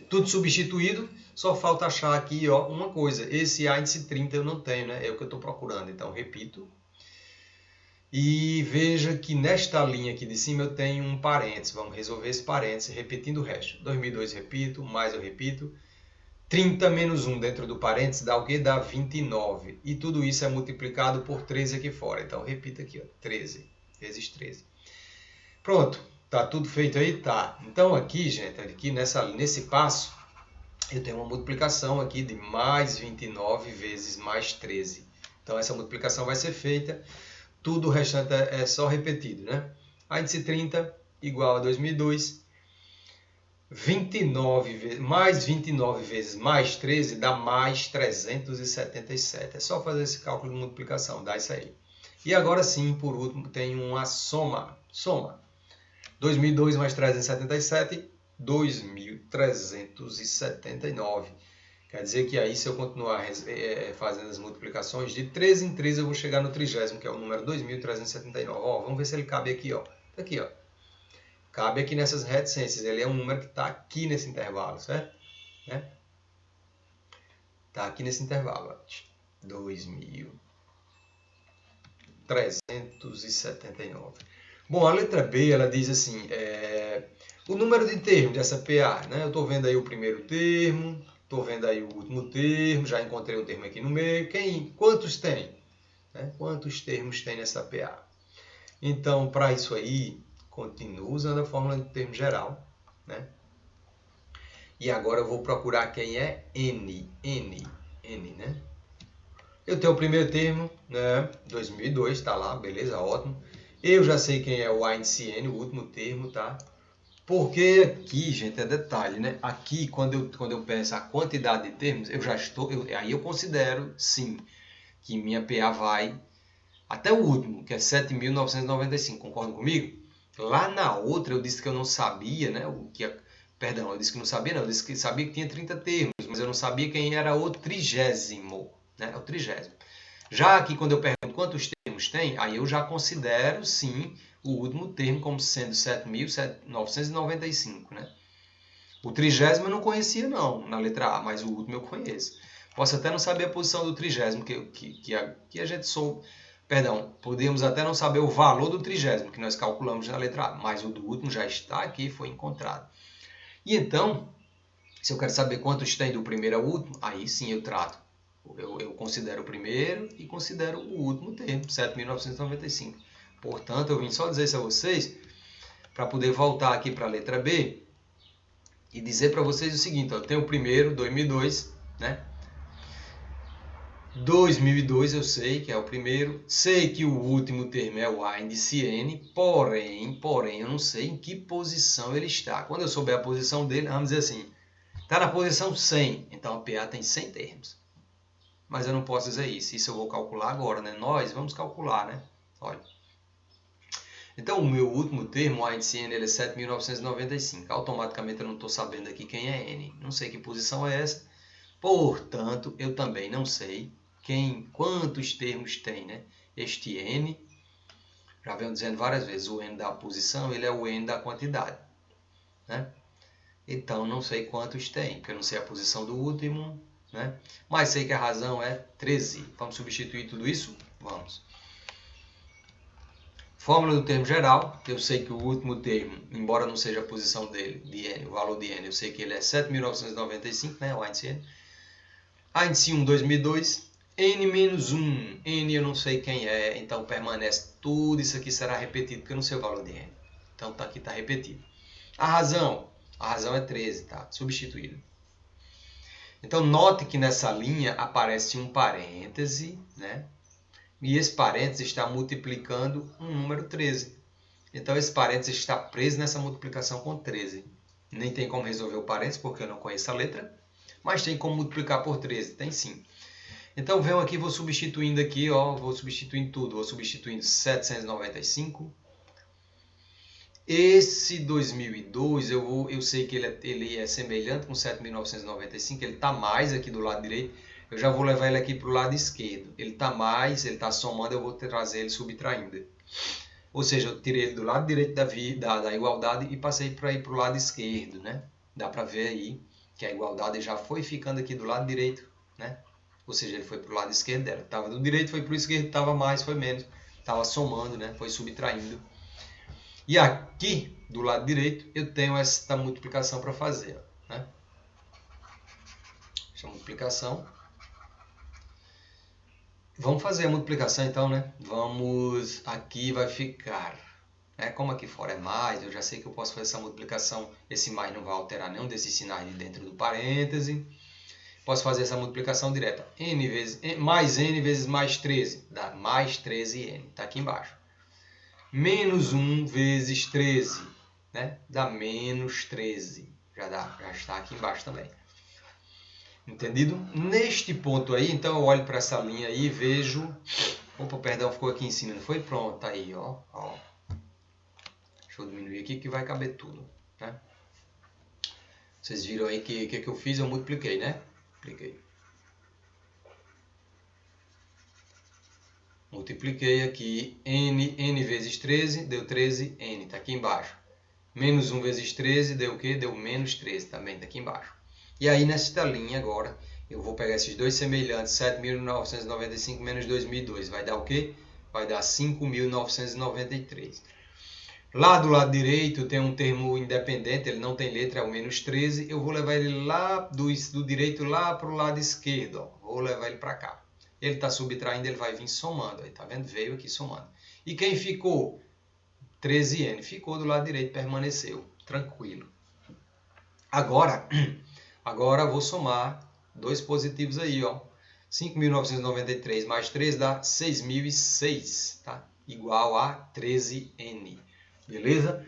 Tudo substituído, só falta achar aqui ó, uma coisa. Esse A índice 30 eu não tenho, né? É o que eu estou procurando. Então, repito. E veja que nesta linha aqui de cima eu tenho um parênteses. Vamos resolver esse parênteses repetindo o resto. 2002 repito, mais eu repito. 30 menos 1 dentro do parênteses dá o quê? Dá 29. E tudo isso é multiplicado por 13 aqui fora. Então, repita aqui, ó, 13 vezes 13. Pronto. Tá tudo feito aí? Tá. Então, aqui, gente, aqui nesse passo, eu tenho uma multiplicação aqui de mais 29 vezes mais 13. Então, essa multiplicação vai ser feita. Tudo o restante é só repetido, né? A índice 30 igual a 2002. 29 mais 29 vezes mais 13 dá mais 377. É só fazer esse cálculo de multiplicação, dá isso aí. E agora sim, por último, tem uma soma. 2002 mais 377, 2379. Quer dizer que aí, se eu continuar fazendo as multiplicações, de 13 em 13 eu vou chegar no 30º, que é o número 2379. Ó, vamos ver se ele cabe aqui, ó. Tá aqui, ó. Cabe aqui nessas reticências. Ele é um número que está aqui nesse intervalo, certo? Está aqui nesse intervalo. 2379. Bom, a letra B, ela diz assim, o número de termos dessa PA, né? Eu estou vendo aí o primeiro termo, estou vendo aí o último termo, já encontrei um termo aqui no meio. Quantos tem? Né? Quantos termos tem nessa PA? Então, para isso aí, continuo usando a fórmula de termo geral, né? E agora eu vou procurar quem é N, né? Eu tenho o primeiro termo, né? 2002, tá lá, beleza, ótimo. Eu já sei quem é o A índice N, o último termo, tá? Porque aqui, gente, é detalhe, né? Aqui, quando eu penso a quantidade de termos, aí eu considero, sim, que minha PA vai até o último, que é 7.995, concordam comigo? Lá na outra eu disse que eu não sabia, né? Perdão, eu disse que não sabia, não. Eu disse que sabia que tinha 30 termos, mas eu não sabia quem era o 30º, né? O 30º. Já aqui, quando eu pergunto quantos termos tem, aí eu já considero, sim, o último termo como sendo 7.995, né? O 30º eu não conhecia, não, na letra A, mas o último eu conheço. Posso até não saber a posição do 30º, que a gente soube. Perdão, podemos até não saber o valor do 30º, que nós calculamos na letra A, mas o do último já está aqui, foi encontrado. E então, se eu quero saber quantos tem do primeiro ao último, aí sim eu trato. Eu considero o primeiro e considero o último termo, 7.995. Portanto, eu vim só dizer isso a vocês, para poder voltar aqui para a letra B e dizer para vocês o seguinte, ó, eu tenho o primeiro, 2002, né? 2002 eu sei que é o primeiro, sei que o último termo é o A índice N, porém eu não sei em que posição ele está. Quando eu souber a posição dele, vamos dizer assim, está na posição 100, então a PA tem 100 termos. Mas eu não posso dizer isso eu vou calcular agora, né? Nós vamos calcular, né? Olha. Então o meu último termo, o A índice N, ele é 7.995. Automaticamente eu não estou sabendo aqui quem é N. Não sei que posição é essa. Portanto, eu também não sei quantos termos tem, né? Este N, já venho dizendo várias vezes, o N da posição, ele é o N da quantidade. né? Então, não sei quantos tem, porque eu não sei a posição do último, né? Mas sei que a razão é 13. Vamos substituir tudo isso? Vamos. Fórmula do termo geral, eu sei que o último termo, embora não seja a posição dele, de N, o valor de N, eu sei que ele é 7.995, né? O índice N. A índice 1, 2002. N menos 1. N eu não sei quem é, então permanece tudo isso aqui será repetido, porque eu não sei o valor de N. Então tá aqui está repetido. A razão é 13, tá? Substituído. Então note que nessa linha aparece um parêntese, né? E esse parêntese está multiplicando um número 13. Então esse parêntese está preso nessa multiplicação com 13. Nem tem como resolver o parêntese porque eu não conheço a letra, mas tem como multiplicar por 13, tem sim. Então venho aqui, vou substituindo aqui, ó, vou substituindo tudo, vou substituindo 795. Esse 2002, eu sei que ele é semelhante com 7.995, ele está mais aqui do lado direito, eu já vou levar ele aqui para o lado esquerdo. Ele está mais, ele está somando, eu vou trazer ele subtraindo. Ou seja, eu tirei ele do lado direito da igualdade e passei para ir para o lado esquerdo, né? Dá para ver aí que a igualdade já foi ficando aqui do lado direito, né? Ou seja, ele foi para o lado esquerdo dela. Estava do direito, foi para o esquerdo, estava mais, foi menos. Estava somando, né? Foi subtraindo. E aqui, do lado direito, eu tenho esta multiplicação para fazer, né? Essa multiplicação. Vamos fazer a multiplicação então, né? Vamos, aqui vai ficar, né? Como aqui fora é mais, eu já sei que eu posso fazer essa multiplicação. Esse mais não vai alterar nenhum desses sinais de dentro do parêntese. Posso fazer essa multiplicação direta. Mais n vezes mais 13, dá mais 13n, está aqui embaixo. Menos 1 vezes 13, né? Dá menos 13, já está aqui embaixo também. Entendido? Neste ponto aí, então eu olho para essa linha aí e vejo... Opa, perdão, ficou aqui em cima, não foi? Pronto, tá aí, ó. Deixa eu diminuir aqui que vai caber tudo, né? Vocês viram aí que eu fiz? Eu multipliquei, né? Multipliquei aqui n vezes 13, deu 13n, está aqui embaixo. Menos 1 vezes 13 deu o quê? Deu menos 13, também está aqui embaixo. E aí nesta linha agora, eu vou pegar esses dois semelhantes, 7.995 menos 2002, vai dar o quê? Vai dar 5.993. Lá do lado direito tem um termo independente, ele não tem letra, é o menos 13. Eu vou levar ele lá do direito lá para o lado esquerdo, ó. Vou levar ele para cá. Ele está subtraindo, ele vai vir somando. Aí, tá vendo? Veio aqui somando. E quem ficou? 13n. Ficou do lado direito, permaneceu. Tranquilo. Agora eu vou somar dois positivos aí, ó. 5.993 mais 3 dá 6.006, tá? Igual a 13n. Beleza?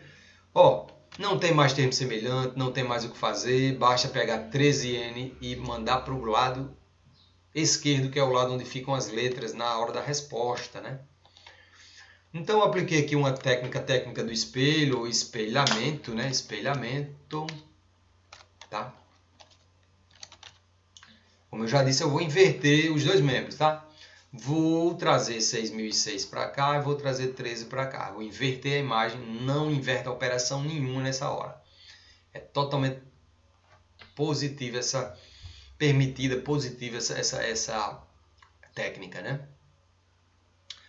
Ó, não tem mais termo semelhante, não tem mais o que fazer. Basta pegar 13n e mandar para o lado esquerdo, que é o lado onde ficam as letras na hora da resposta, né? Então eu apliquei aqui uma técnica do espelho, ou espelhamento, né? Espelhamento, tá? Como eu já disse, eu vou inverter os dois membros, tá? Vou trazer 6.006 para cá e vou trazer 13 para cá. Vou inverter a imagem, não inverto a operação nenhuma nessa hora. É totalmente positiva essa essa técnica, né?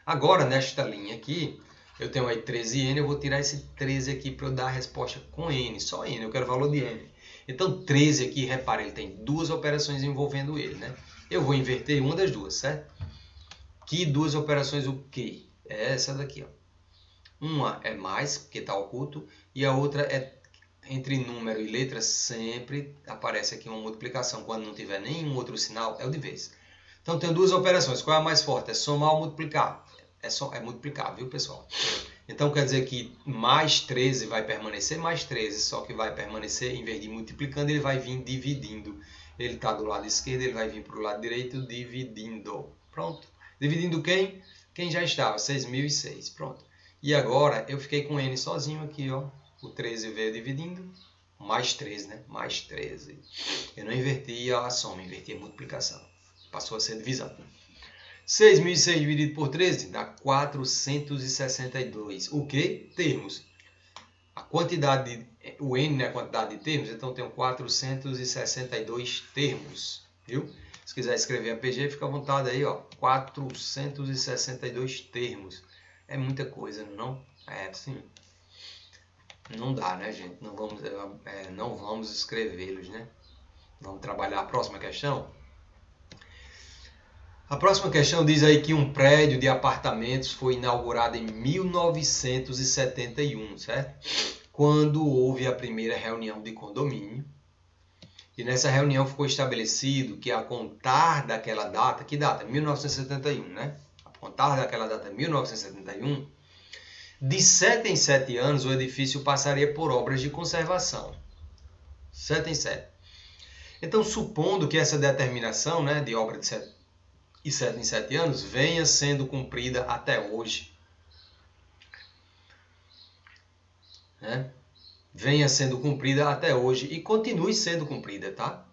Agora, nesta linha aqui, eu tenho aí 13n, eu vou tirar esse 13 aqui para eu dar a resposta com n, só n, eu quero o valor de n. Então, 13 aqui, repare, ele tem duas operações envolvendo ele, né? Eu vou inverter uma das duas, certo? Que duas operações o quê? É essa daqui, ó. Uma é mais, porque está oculto, e a outra é entre número e letra, sempre aparece aqui uma multiplicação. Quando não tiver nenhum outro sinal, é o de vez. Então, tem duas operações. Qual é a mais forte? É somar ou multiplicar? É multiplicar, viu, pessoal? Então, quer dizer que mais 13 vai permanecer mais 13, só que vai permanecer, em vez de multiplicando, ele vai vir dividindo. Ele está do lado esquerdo, ele vai vir para o lado direito dividindo. Pronto. Dividindo quem? Quem já estava, 6.006. Pronto. E agora, eu fiquei com n sozinho aqui, ó. O 13 veio dividindo, mais 13, né? Mais 13. Eu não inverti a soma, inverti a multiplicação. Passou a ser divisão. 6.006 dividido por 13 dá 462. O que? Termos. A quantidade de o N, né, a quantidade de termos, então eu tenho 462 termos, viu? Se quiser escrever APG, fica à vontade aí, ó, 462 termos. É muita coisa, não? É, sim. Não dá, né, gente? Não vamos escrevê-los, né? Vamos trabalhar a próxima questão. A próxima questão diz aí que um prédio de apartamentos foi inaugurado em 1971, certo? Quando houve a primeira reunião de condomínio. E nessa reunião ficou estabelecido que a contar daquela data, que data? 1971, né? A contar daquela data, 1971, de 7 em 7 anos o edifício passaria por obras de conservação. 7 em 7. Então, supondo que essa determinação, né, de obra de 7 em 7 anos venha sendo cumprida até hoje, né? Venha sendo cumprida até hoje e continue sendo cumprida, tá?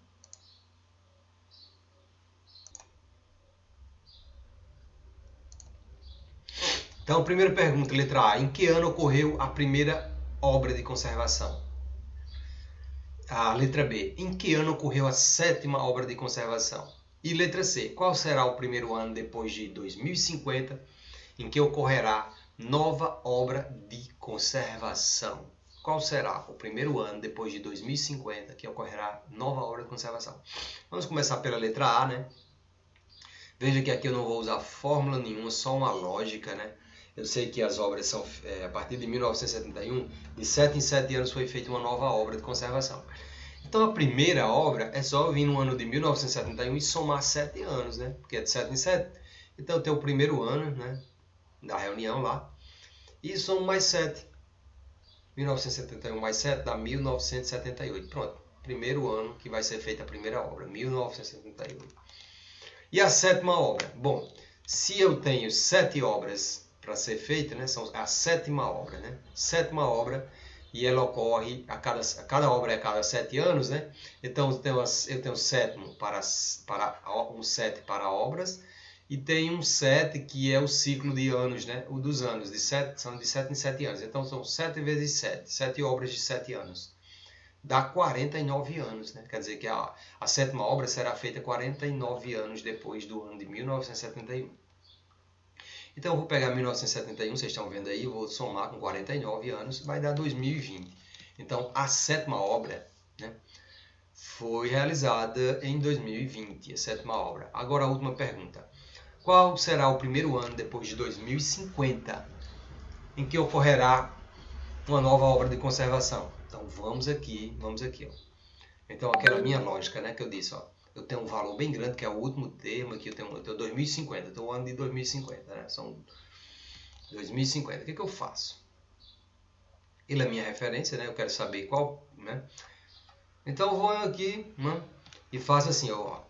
Então, primeira pergunta, letra A. Em que ano ocorreu a primeira obra de conservação? A letra B. Em que ano ocorreu a 7ª obra de conservação? E letra C. Qual será o primeiro ano depois de 2050 em que ocorrerá nova obra de conservação? Qual será o primeiro ano depois de 2050 que ocorrerá nova obra de conservação? Vamos começar pela letra A, né? Veja que aqui eu não vou usar fórmula nenhuma, só uma lógica, né? Eu sei que as obras são, a partir de 1971, de 7 em 7 anos foi feita uma nova obra de conservação. Então a primeira obra é só eu vir no ano de 1971 e somar 7 anos, né? Porque é de 7 em 7. Então eu tenho o primeiro ano, né, da reunião lá, e somo mais 7. 1971 mais 7 dá 1978. Pronto, primeiro ano que vai ser feita a primeira obra, 1978. E a 7ª obra? Bom, se eu tenho 7 obras para ser feita, né, são a 7ª obra, né? 7ª obra, e ela ocorre cada obra é a cada 7 anos, né? Então eu tenho 7 um 7 para obras e tem um 7 que é o ciclo de anos, né? O dos anos, são de 7 em 7 anos. Então são 7 vezes 7, 7 obras de 7 anos. Dá 49 anos, né? Quer dizer que a 7ª obra será feita 49 anos depois do ano de 1971. Então eu vou pegar 1971, vocês estão vendo aí, eu vou somar com 49 anos, vai dar 2020. Então a 7ª obra, né, foi realizada em 2020, a 7ª obra. Agora a última pergunta. Qual será o primeiro ano depois de 2050 em que ocorrerá uma nova obra de conservação? Então vamos aqui, ó. Então aquela minha lógica, né, que eu disse, ó, eu tenho um valor bem grande, que é o último termo aqui, eu tenho 2050, eu tenho o ano de 2050, né, são 2050. O que eu faço? Ele é minha referência, né, eu quero saber qual, né, então eu vou aqui, né, e faço assim, ó,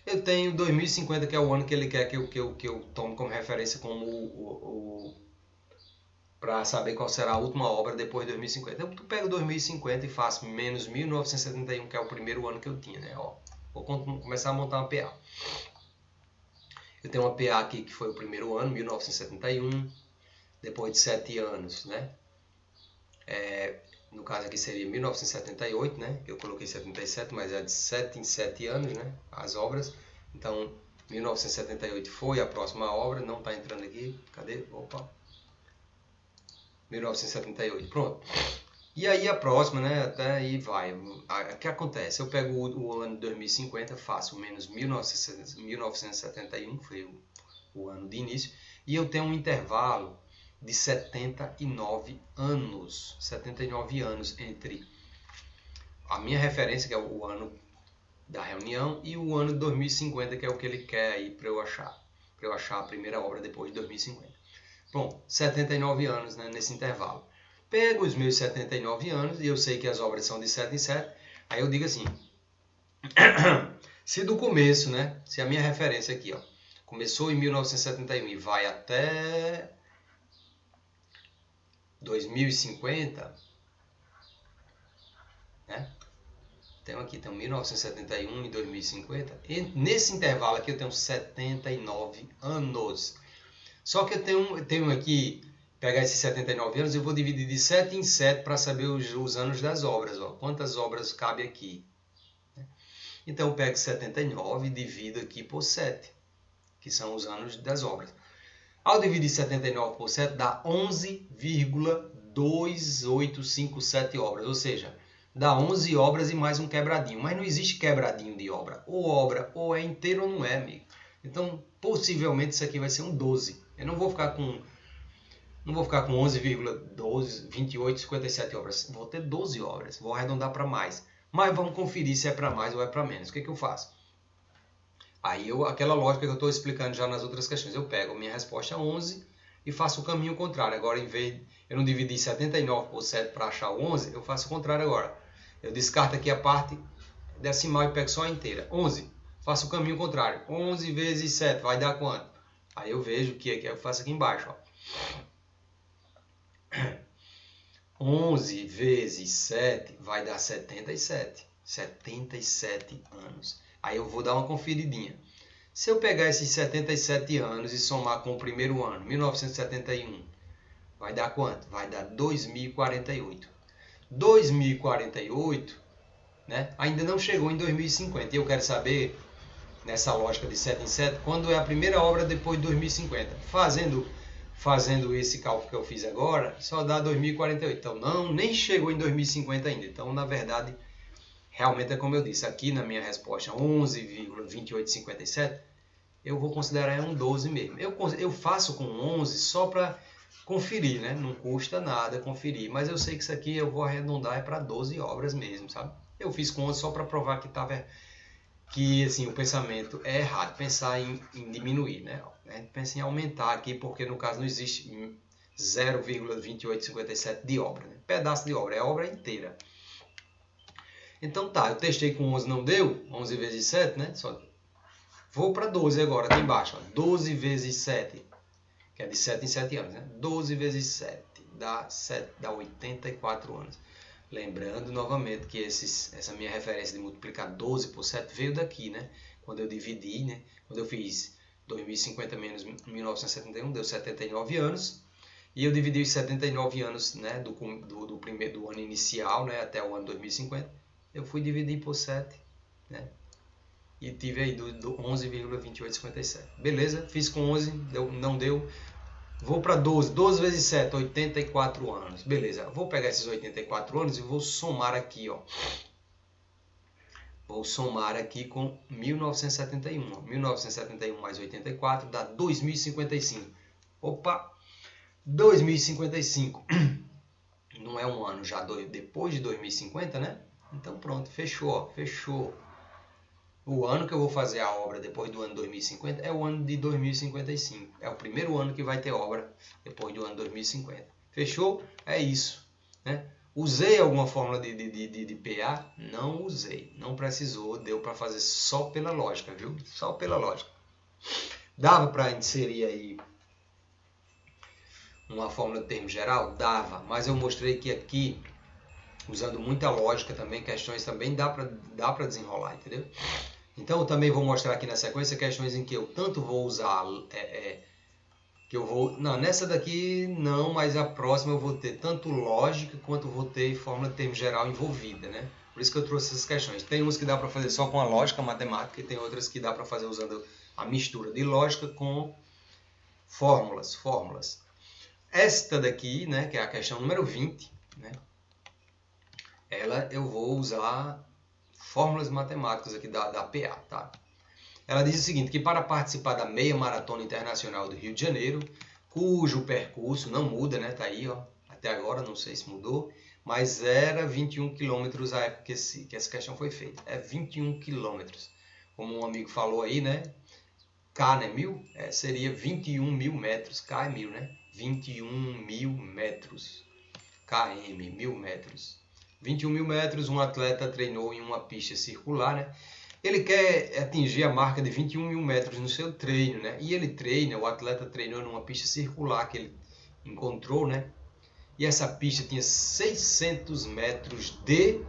eu tenho 2050, que é o ano que ele quer que eu tome como referência como para saber qual será a última obra depois de 2050. Eu pego 2050 e faço menos 1971, que é o primeiro ano que eu tinha, né? Ó, vou começar a montar uma PA. Eu tenho uma PA aqui que foi o primeiro ano, 1971, depois de 7 anos, né? No caso aqui seria 1978, né? Eu coloquei 77, mas é de 7 em 7 anos, né? As obras. Então, 1978 foi a próxima obra, não está entrando aqui. Cadê? Opa! 1978, pronto. E aí a próxima, né, até aí vai. O que acontece? Eu pego o ano de 2050, faço menos 1971, que foi o ano de início, e eu tenho um intervalo de 79 anos. 79 anos entre a minha referência, que é o ano da reunião, e o ano de 2050, que é o que ele quer aí para eu achar. Para eu achar a primeira obra depois de 2050. Bom, 79 anos, né, nesse intervalo. Pego os meus 79 anos e eu sei que as obras são de 7 em 7. Aí eu digo assim, se do começo, né, se a minha referência aqui, ó, começou em 1971 e vai até 2050, né? Tenho 1971 e 2050. E nesse intervalo aqui eu tenho 79 anos. Só que eu tenho aqui pegar esses 79 anos, eu vou dividir de 7 em 7 para saber os anos das obras. Ó. Quantas obras cabe aqui? Então eu pego 79 e divido aqui por 7, que são os anos das obras. Ao dividir 79 por 7 dá 11,2857 obras, ou seja, dá 11 obras e mais um quebradinho. Mas não existe quebradinho de obra. Obra ou é inteiro ou não é, amigo. Então, possivelmente isso aqui vai ser um 12. Eu não vou ficar com 11,2857 obras. Vou ter 12 obras. Vou arredondar para mais. Mas vamos conferir se é para mais ou é para menos. O que é que eu faço? Aí aquela lógica que eu estou explicando já nas outras questões. Eu pego a minha resposta 11 e faço o caminho contrário. Agora, em vez de eu não dividir 79 por 7 para achar o 11, eu faço o contrário agora. Eu descarto aqui a parte decimal e pego só a inteira. 11. Faço o caminho contrário. 11 vezes 7 vai dar quanto? Aí eu vejo o que eu faço aqui embaixo. Ó. 11 vezes 7 vai dar 77. 77 anos. Aí eu vou dar uma conferidinha. Se eu pegar esses 77 anos e somar com o primeiro ano, 1971, vai dar quanto? Vai dar 2048. 2048, né, ainda não chegou em 2050. E eu quero saber, nessa lógica de 7 em 7, quando é a primeira obra depois de 2050. Fazendo esse cálculo que eu fiz agora, só dá 2048. Então, nem chegou em 2050 ainda. Então, na verdade, realmente é como eu disse. Aqui na minha resposta, 11,2857, eu vou considerar um 12 mesmo. Eu faço com 11 só para conferir, né? Não custa nada conferir. Mas eu sei que isso aqui eu vou arredondar para 12 obras mesmo, sabe? Eu fiz com 11 só para provar que assim, o pensamento é errado, pensar em diminuir, né? A gente pensa em aumentar aqui, porque no caso não existe 0,2857 de obra, né? Pedaço de obra, é a obra inteira. Então tá, eu testei com 11, não deu, 11 vezes 7, né? Vou para 12 agora, aqui embaixo, ó. 12 vezes 7, que é de 7 em 7 anos, né? 12 vezes 7 dá 84 anos. Lembrando novamente que essa minha referência de multiplicar 12 por 7 veio daqui, né? Quando eu dividi, né? Quando eu fiz 2050 menos 1971, deu 79 anos. E eu dividi os 79 anos, né? Do ano inicial, né? Até o ano 2050. Eu fui dividir por 7, né? E tive aí do 11,2857. Beleza? Fiz com 11, não deu. Vou para 12. 12 vezes 7, 84 anos. Beleza. Vou pegar esses 84 anos e vou somar aqui, ó. Vou somar aqui com 1971. Ó. 1971 mais 84 dá 2055. Opa! 2055. Não é um ano já depois de 2050, né? Então pronto, fechou, ó. Fechou. O ano que eu vou fazer a obra depois do ano 2050 é o ano de 2055. É o primeiro ano que vai ter obra depois do ano 2050. Fechou? É isso. Né? Usei alguma fórmula de PA? Não usei. Não precisou. Deu para fazer só pela lógica, viu? Só pela lógica. Dava para inserir aí uma fórmula de termo geral? Dava. Mas eu mostrei que aqui, usando muita lógica também, questões também dá para desenrolar, entendeu? Então eu também vou mostrar aqui na sequência questões em que eu tanto vou usar, não, nessa daqui não, mas a próxima eu vou ter tanto lógica quanto vou ter fórmula de termo geral envolvida, né? Por isso que eu trouxe essas questões. Tem umas que dá para fazer só com a lógica matemática e tem outras que dá para fazer usando a mistura de lógica com fórmulas. Esta daqui, né, que é a questão número 20, né? Ela eu vou usar fórmulas matemáticas aqui da PA, tá? Ela diz o seguinte, que para participar da Meia Maratona Internacional do Rio de Janeiro, cujo percurso não muda, né? Tá aí, ó. Até agora, não sei se mudou, mas era 21 quilômetros a época que essa questão foi feita. É 21 quilômetros. Como um amigo falou aí, né? K, né? 1000? Seria 21 mil metros. K é 1000, né? 21 mil metros. KM, 1000 metros. 21 mil metros, um atleta treinou em uma pista circular, né? Ele quer atingir a marca de 21 mil metros no seu treino, né? E o atleta treinou numa pista circular que ele encontrou, né? E essa pista tinha 600 metros de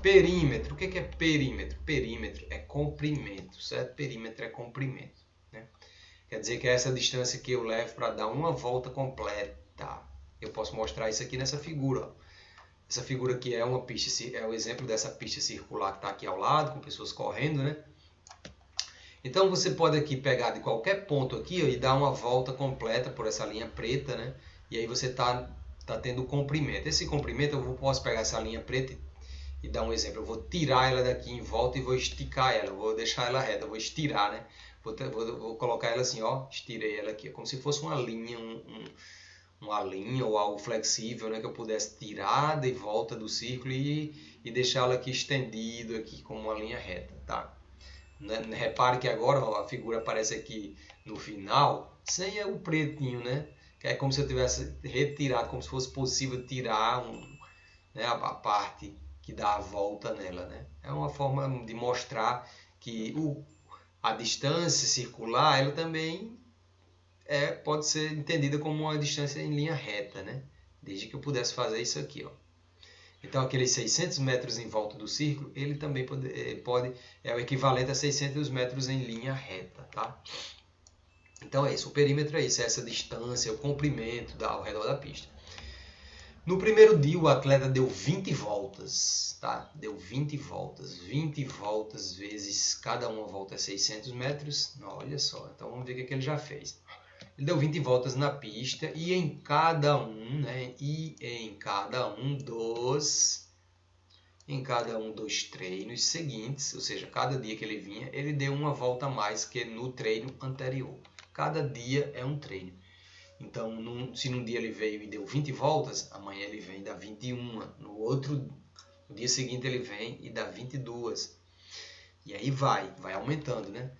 perímetro. O que é perímetro? Perímetro é comprimento, certo? Perímetro é comprimento, né? Quer dizer que é essa distância que eu levo para dar uma volta completa. Eu posso mostrar isso aqui nessa figura. Essa figura aqui é uma pista, é o exemplo dessa pista circular que está aqui ao lado, com pessoas correndo, né? Então você pode aqui pegar de qualquer ponto aqui ó, e dar uma volta completa por essa linha preta, né? E aí você tá tendo o comprimento. Esse comprimento eu posso pegar essa linha preta e dar um exemplo. Eu vou tirar ela daqui em volta e vou esticar ela. Vou deixar ela reta, vou estirar, né? Vou colocar ela assim, ó. Estirei ela aqui, como se fosse uma linha, uma linha ou algo flexível, né? Que eu pudesse tirar de volta do círculo e deixá-la aqui estendido aqui como uma linha reta, tá? Repare que agora a figura aparece aqui no final, sem o pretinho, né? Que é como se eu tivesse retirado, como se fosse possível tirar né, a parte que dá a volta nela, né? É uma forma de mostrar que a distância circular, ela também pode ser entendida como uma distância em linha reta, né? Desde que eu pudesse fazer isso aqui, ó. Então, aqueles 600 metros em volta do círculo, ele também é o equivalente a 600 metros em linha reta, tá? Então é isso, o perímetro é isso, é essa distância, o comprimento ao redor da pista. No primeiro dia, o atleta deu 20 voltas, tá? Deu 20 voltas. 20 voltas vezes cada uma volta é 600 metros. Olha só, então vamos ver o que ele já fez. Ele deu 20 voltas na pista e em cada um, né? Em cada um dos treinos seguintes, ou seja, cada dia que ele vinha, ele deu uma volta a mais que no treino anterior. Cada dia é um treino. Então, se num dia ele veio e deu 20 voltas, amanhã ele vem e dá 21. No dia seguinte ele vem e dá 22. E aí vai aumentando, né?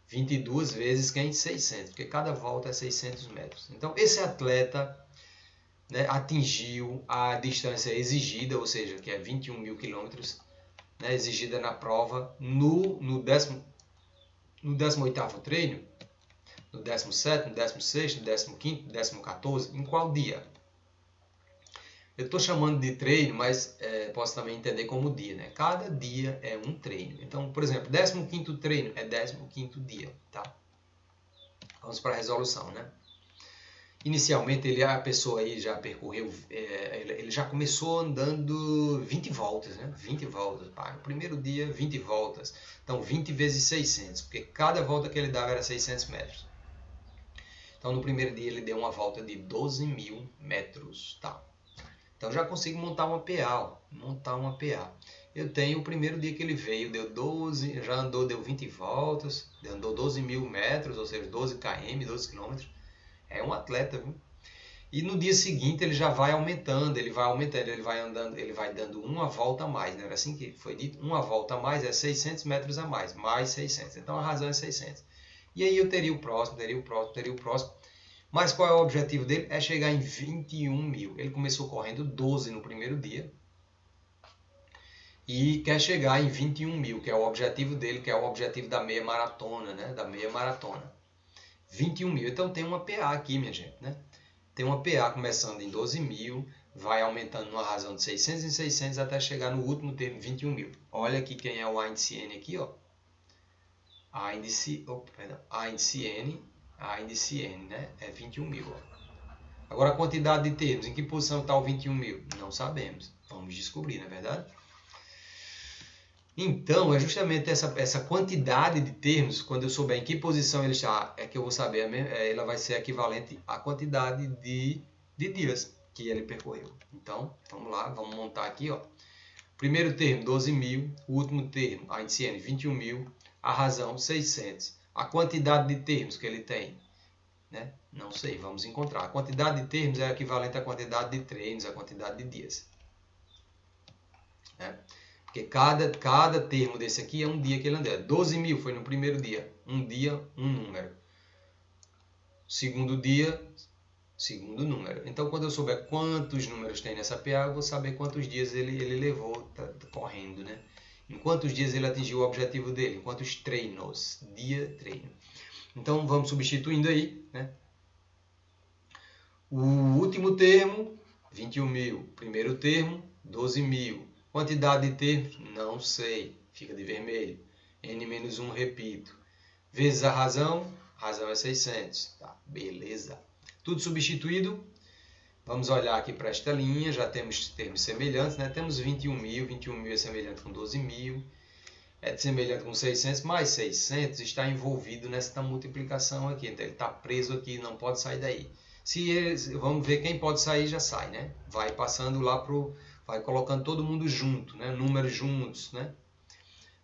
22 vezes 600, porque cada volta é 600 metros. Então, esse atleta, né, atingiu a distância exigida, ou seja, que é 21 mil quilômetros, né, exigida na prova no 18º treino, no 17º, no 16º, no 15º, no 14º, em qual dia? Eu estou chamando de treino, mas posso também entender como dia, né? Cada dia é um treino. Então, por exemplo, 15º treino é 15º dia, tá? Vamos para a resolução, né? Inicialmente, a pessoa aí já percorreu, ele já começou andando 20 voltas, né? 20 voltas, pá. No primeiro dia, 20 voltas. Então, 20 vezes 600, porque cada volta que ele dava era 600 metros. Então, no primeiro dia, ele deu uma volta de 12 mil metros, tá? Então, já consigo montar uma PA, Eu tenho o primeiro dia que ele veio, deu 20 voltas, andou 12 mil metros, ou seja, 12 km, 12 quilômetros. É um atleta, viu? E no dia seguinte ele já vai aumentando, ele vai andando, ele vai dando uma volta a mais, né? Era assim que foi dito, uma volta a mais é 600 metros a mais 600. Então a razão é 600. E aí eu teria o próximo. Mas qual é o objetivo dele? É chegar em 21 mil. Ele começou correndo 12 no primeiro dia e quer chegar em 21 mil, que é o objetivo dele, que é o objetivo da meia maratona, né? Da meia maratona. 21 mil. Então tem uma PA aqui, minha gente, né? Tem uma PA começando em 12 mil, vai aumentando numa razão de 600 em 600 até chegar no último termo, 21 mil. Olha aqui quem é o A índice N aqui, ó. A índice N, né? É 21 mil, ó. Agora a quantidade de termos, em que posição está o 21 mil? Não sabemos. Vamos descobrir, não é verdade? Então, é justamente essa quantidade de termos, quando eu souber em que posição ele está, é que eu vou saber, ela vai ser equivalente à quantidade de dias que ele percorreu. Então, vamos lá, vamos montar aqui, ó. Primeiro termo, 12 mil. O último termo, a índice N, 21 mil. A razão, 600. A quantidade de termos que ele tem, né? Não sei, vamos encontrar. A quantidade de termos é equivalente à quantidade de treinos, à quantidade de dias. Né? Porque cada termo desse aqui é um dia que ele andou. 12 mil foi no primeiro dia. Um dia, um número. Segundo dia, segundo número. Então, quando eu souber quantos números tem nessa PA, eu vou saber quantos dias ele levou correndo, né? Em quantos dias ele atingiu o objetivo dele. Em quantos treinos. Dia, treino. Então, vamos substituindo aí, né? O último termo, 21 mil. Primeiro termo, 12 mil. Quantidade de termos? Não sei. Fica de vermelho. N-1, repito. Vezes a razão, A razão é 600. Tá, beleza. Tudo substituído. Vamos olhar aqui para esta linha. Já temos termos semelhantes, né? Temos 21.000. 21.000 é semelhante com 12.000. É semelhante com 600, mais 600 está envolvido nessa multiplicação aqui. Então ele está preso aqui, não pode sair daí. Vamos ver quem pode sair, já sai, né? Vai passando lá vai colocando todo mundo junto, né? Números juntos, né?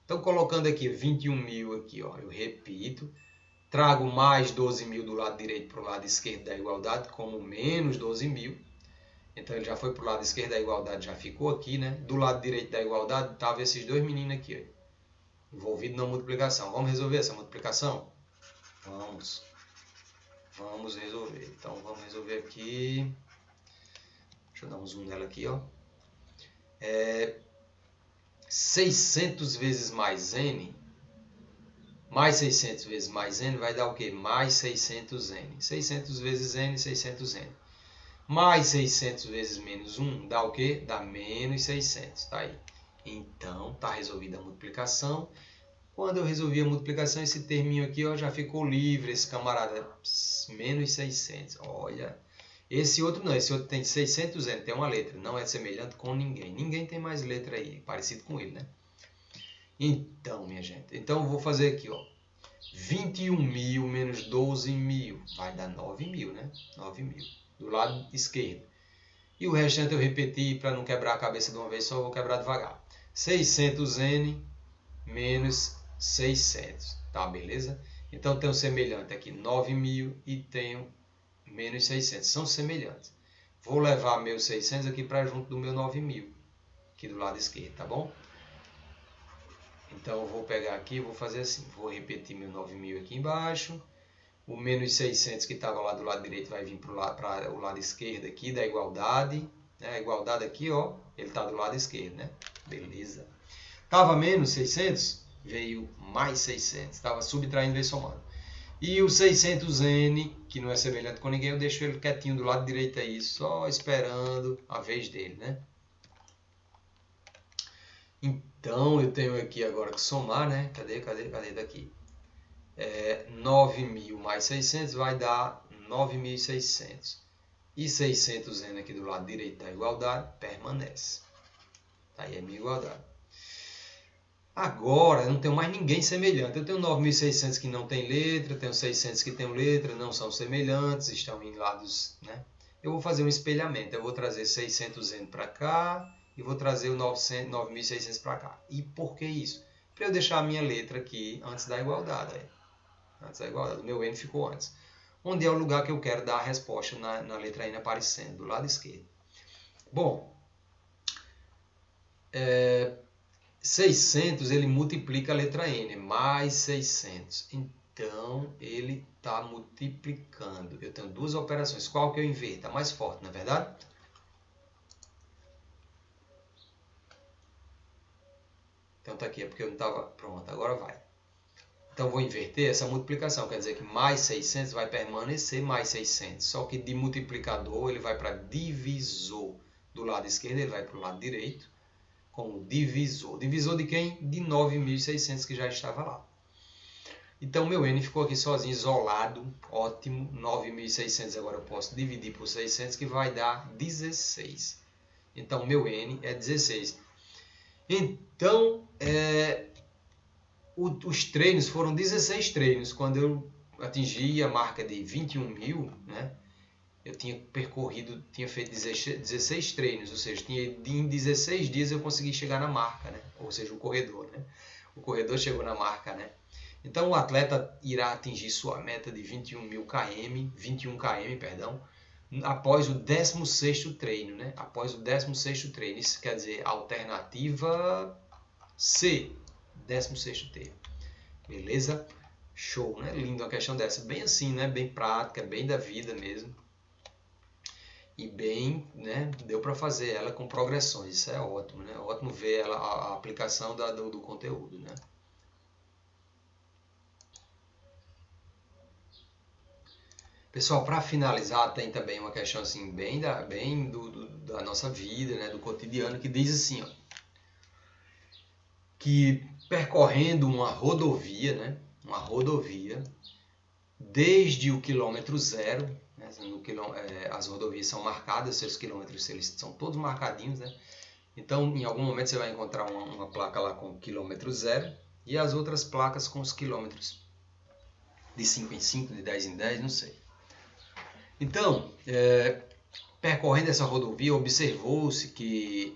Então colocando aqui 21.000 aqui, ó, eu repito, trago mais 12.000 do lado direito para o lado esquerdo da igualdade, como menos 12.000. Então ele já foi para o lado esquerdo da igualdade, já ficou aqui, né? Do lado direito da igualdade estavam esses dois meninos aqui, ó, envolvido na multiplicação. Vamos resolver essa multiplicação? Vamos resolver. Então vamos resolver aqui. Deixa eu dar um zoom nela aqui, ó. 600 vezes mais n, mais 600 vezes mais n vai dar o quê? Mais 600n. 600 vezes n, 600n. Mais 600 vezes menos 1 dá o quê? Dá menos 600. Tá aí. Então, está resolvida a multiplicação. Quando eu resolvi a multiplicação, esse terminho aqui ó, já ficou livre, esse camarada. Menos 600. Olha. Esse outro não, esse outro tem 600n, tem uma letra. Não é semelhante com ninguém. Ninguém tem mais letra aí, parecido com ele, né? Então, minha gente. Então, eu vou fazer aqui, ó. 21.000 menos 12.000. Vai dar 9.000, né? 9.000. Do lado esquerdo. E o restante eu repeti para não quebrar a cabeça de uma vez, só vou quebrar devagar. 600n menos 600. Tá, beleza? Então, tenho semelhante aqui 9.000 e tenho menos 600. São semelhantes. Vou levar meus 600 aqui para junto do meu 9.000. Aqui do lado esquerdo, tá bom? Então, eu vou pegar aqui e vou fazer assim. Vou repetir meu 9.000 aqui embaixo. O menos 600 que estava lá do lado direito vai vir para o lado esquerdo aqui da igualdade. Né? A igualdade aqui, ó, ele está do lado esquerdo, né? Beleza. Estava menos 600, veio mais 600. Estava subtraindo, veio somando. E o 600n, que não é semelhante com ninguém, eu deixo ele quietinho do lado direito aí, só esperando a vez dele, né? Então, eu tenho aqui agora que somar, né? Cadê daqui? 9.000 mais 600 vai dar 9.600. E 600n aqui do lado direito da igualdade permanece. Aí é minha igualdade. Agora, eu não tenho mais ninguém semelhante. Eu tenho 9.600 que não tem letra, tenho 600 que tem letra, não são semelhantes, estão em lados, né? Eu vou fazer um espelhamento. Eu vou trazer 600n para cá e vou trazer o 9.600 para cá. E por que isso? Para eu deixar a minha letra aqui antes da igualdade. Antes da igualdade. O meu n ficou antes. Onde é o lugar que eu quero dar a resposta na letra n aparecendo, do lado esquerdo. Bom, 600 ele multiplica a letra n, mais 600. Então, ele está multiplicando. Eu tenho duas operações. Qual que eu inverto? A mais forte, não é verdade? Então, está aqui, é porque eu não estava... Pronto, agora vai. Então, vou inverter essa multiplicação. Quer dizer que mais 600 vai permanecer mais 600. Só que de multiplicador, ele vai para divisor. Do lado esquerdo, ele vai para o lado direito. Como divisor. Divisor de quem? De 9.600 que já estava lá. Então, meu n ficou aqui sozinho, isolado. Ótimo. 9.600 agora eu posso dividir por 600, que vai dar 16. Então, meu n é 16. Então, os treinos foram 16 treinos. Quando eu atingi a marca de 21.000, né? Eu tinha percorrido, tinha feito 16 treinos, ou seja, em 16 dias eu consegui chegar na marca, né? Ou seja, o corredor, né? O corredor chegou na marca, né? Então o atleta irá atingir sua meta de 21 km, perdão, após o 16º treino, né? Após o 16º treino, isso quer dizer alternativa C, 16º treino. Beleza? Show, né? Lindo uma questão dessa, bem assim, né? Bem prática, bem da vida mesmo. E bem, né, deu para fazer ela com progressões, isso é ótimo, né? Ótimo ver ela, a aplicação do conteúdo, né? Pessoal, para finalizar, tem também uma questão assim, bem da nossa vida, né, do cotidiano, que diz assim, ó, que percorrendo uma rodovia, né, uma rodovia, desde o quilômetro zero, né? As rodovias são marcadas, seus quilômetros eles são todos marcadinhos, né? Então, em algum momento você vai encontrar uma placa lá com quilômetro zero e as outras placas com os quilômetros de 5 em 5, de 10 em 10, não sei. Então, percorrendo essa rodovia, observa-se que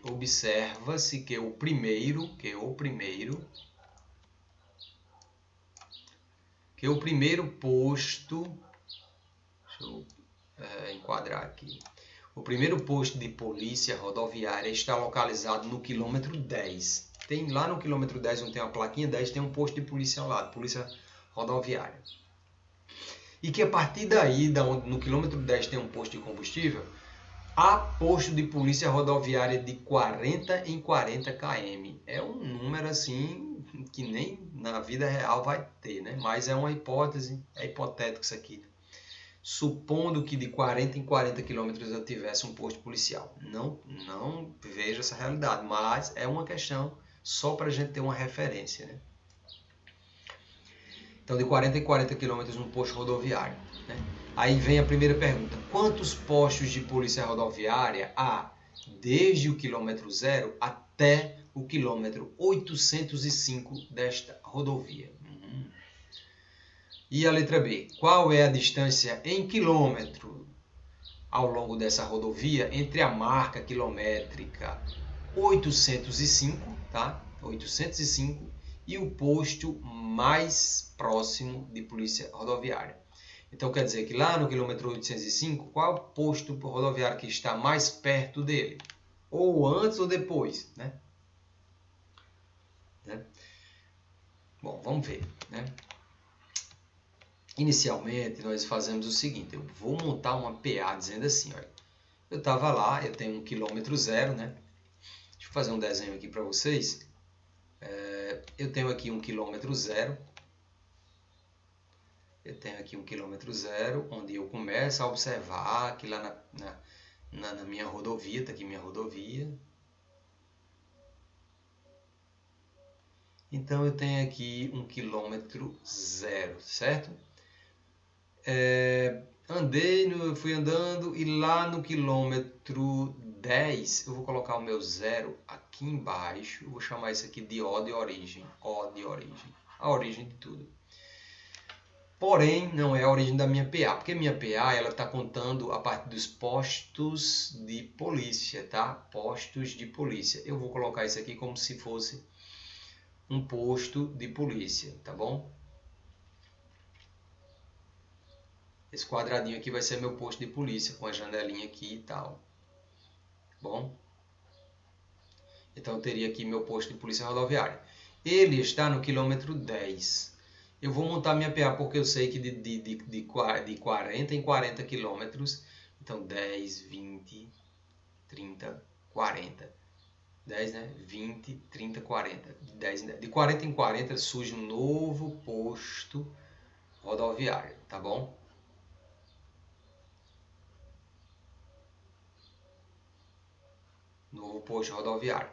o primeiro posto, deixa eu enquadrar aqui, o primeiro posto de polícia rodoviária está localizado no quilômetro 10. Tem lá no quilômetro 10, onde tem uma plaquinha 10, tem um posto de polícia ao lado, polícia rodoviária. E que a partir daí, no quilômetro 10 tem um posto de combustível, há posto de polícia rodoviária de 40 em 40 km. É um número assim que nem na vida real vai ter, né? Mas é uma hipótese, é hipotético isso aqui. Supondo que de 40 em 40 km eu tivesse um posto policial. Não vejo essa realidade, mas é uma questão só para a gente ter uma referência, né? Então, de 40 em 40 km no posto rodoviário, né? Aí vem a primeira pergunta. Quantos postos de polícia rodoviária há desde o quilômetro zero até o quilômetro 805 desta rodovia? E a letra B. Qual é a distância em quilômetro ao longo dessa rodovia entre a marca quilométrica 805, tá? 805 e o posto mais próximo de polícia rodoviária? Então quer dizer que lá no quilômetro 805, qual é o posto rodoviário que está mais perto dele? Ou antes ou depois, né? Bom, vamos ver, né? Inicialmente nós fazemos o seguinte, eu vou montar uma PA dizendo assim, olha, eu estava lá, eu tenho um quilômetro zero, né? Deixa eu fazer um desenho aqui para vocês. Eu tenho aqui um quilômetro zero. Eu tenho aqui um quilômetro zero, onde eu começo a observar que lá na minha rodovia, está aqui minha rodovia. Então eu tenho aqui um quilômetro zero, certo? Fui andando e lá no quilômetro 10 eu vou colocar o meu zero aqui embaixo. Eu vou chamar isso aqui de O de origem. O de origem. A origem de tudo. Porém, não é a origem da minha PA, porque minha PA ela está contando a partir dos postos de polícia, tá? Postos de polícia. Eu vou colocar isso aqui como se fosse um posto de polícia, tá bom? Esse quadradinho aqui vai ser meu posto de polícia, com a janelinha aqui e tal. Bom? Então eu teria aqui meu posto de polícia rodoviária. Ele está no quilômetro 10. Eu vou montar minha PA porque eu sei que de 40 em 40 quilômetros, então 10, 20, 30, 40. 10, né? 20, 30, 40. De 40 em 40 surge um novo posto rodoviário, tá bom? Novo posto rodoviário.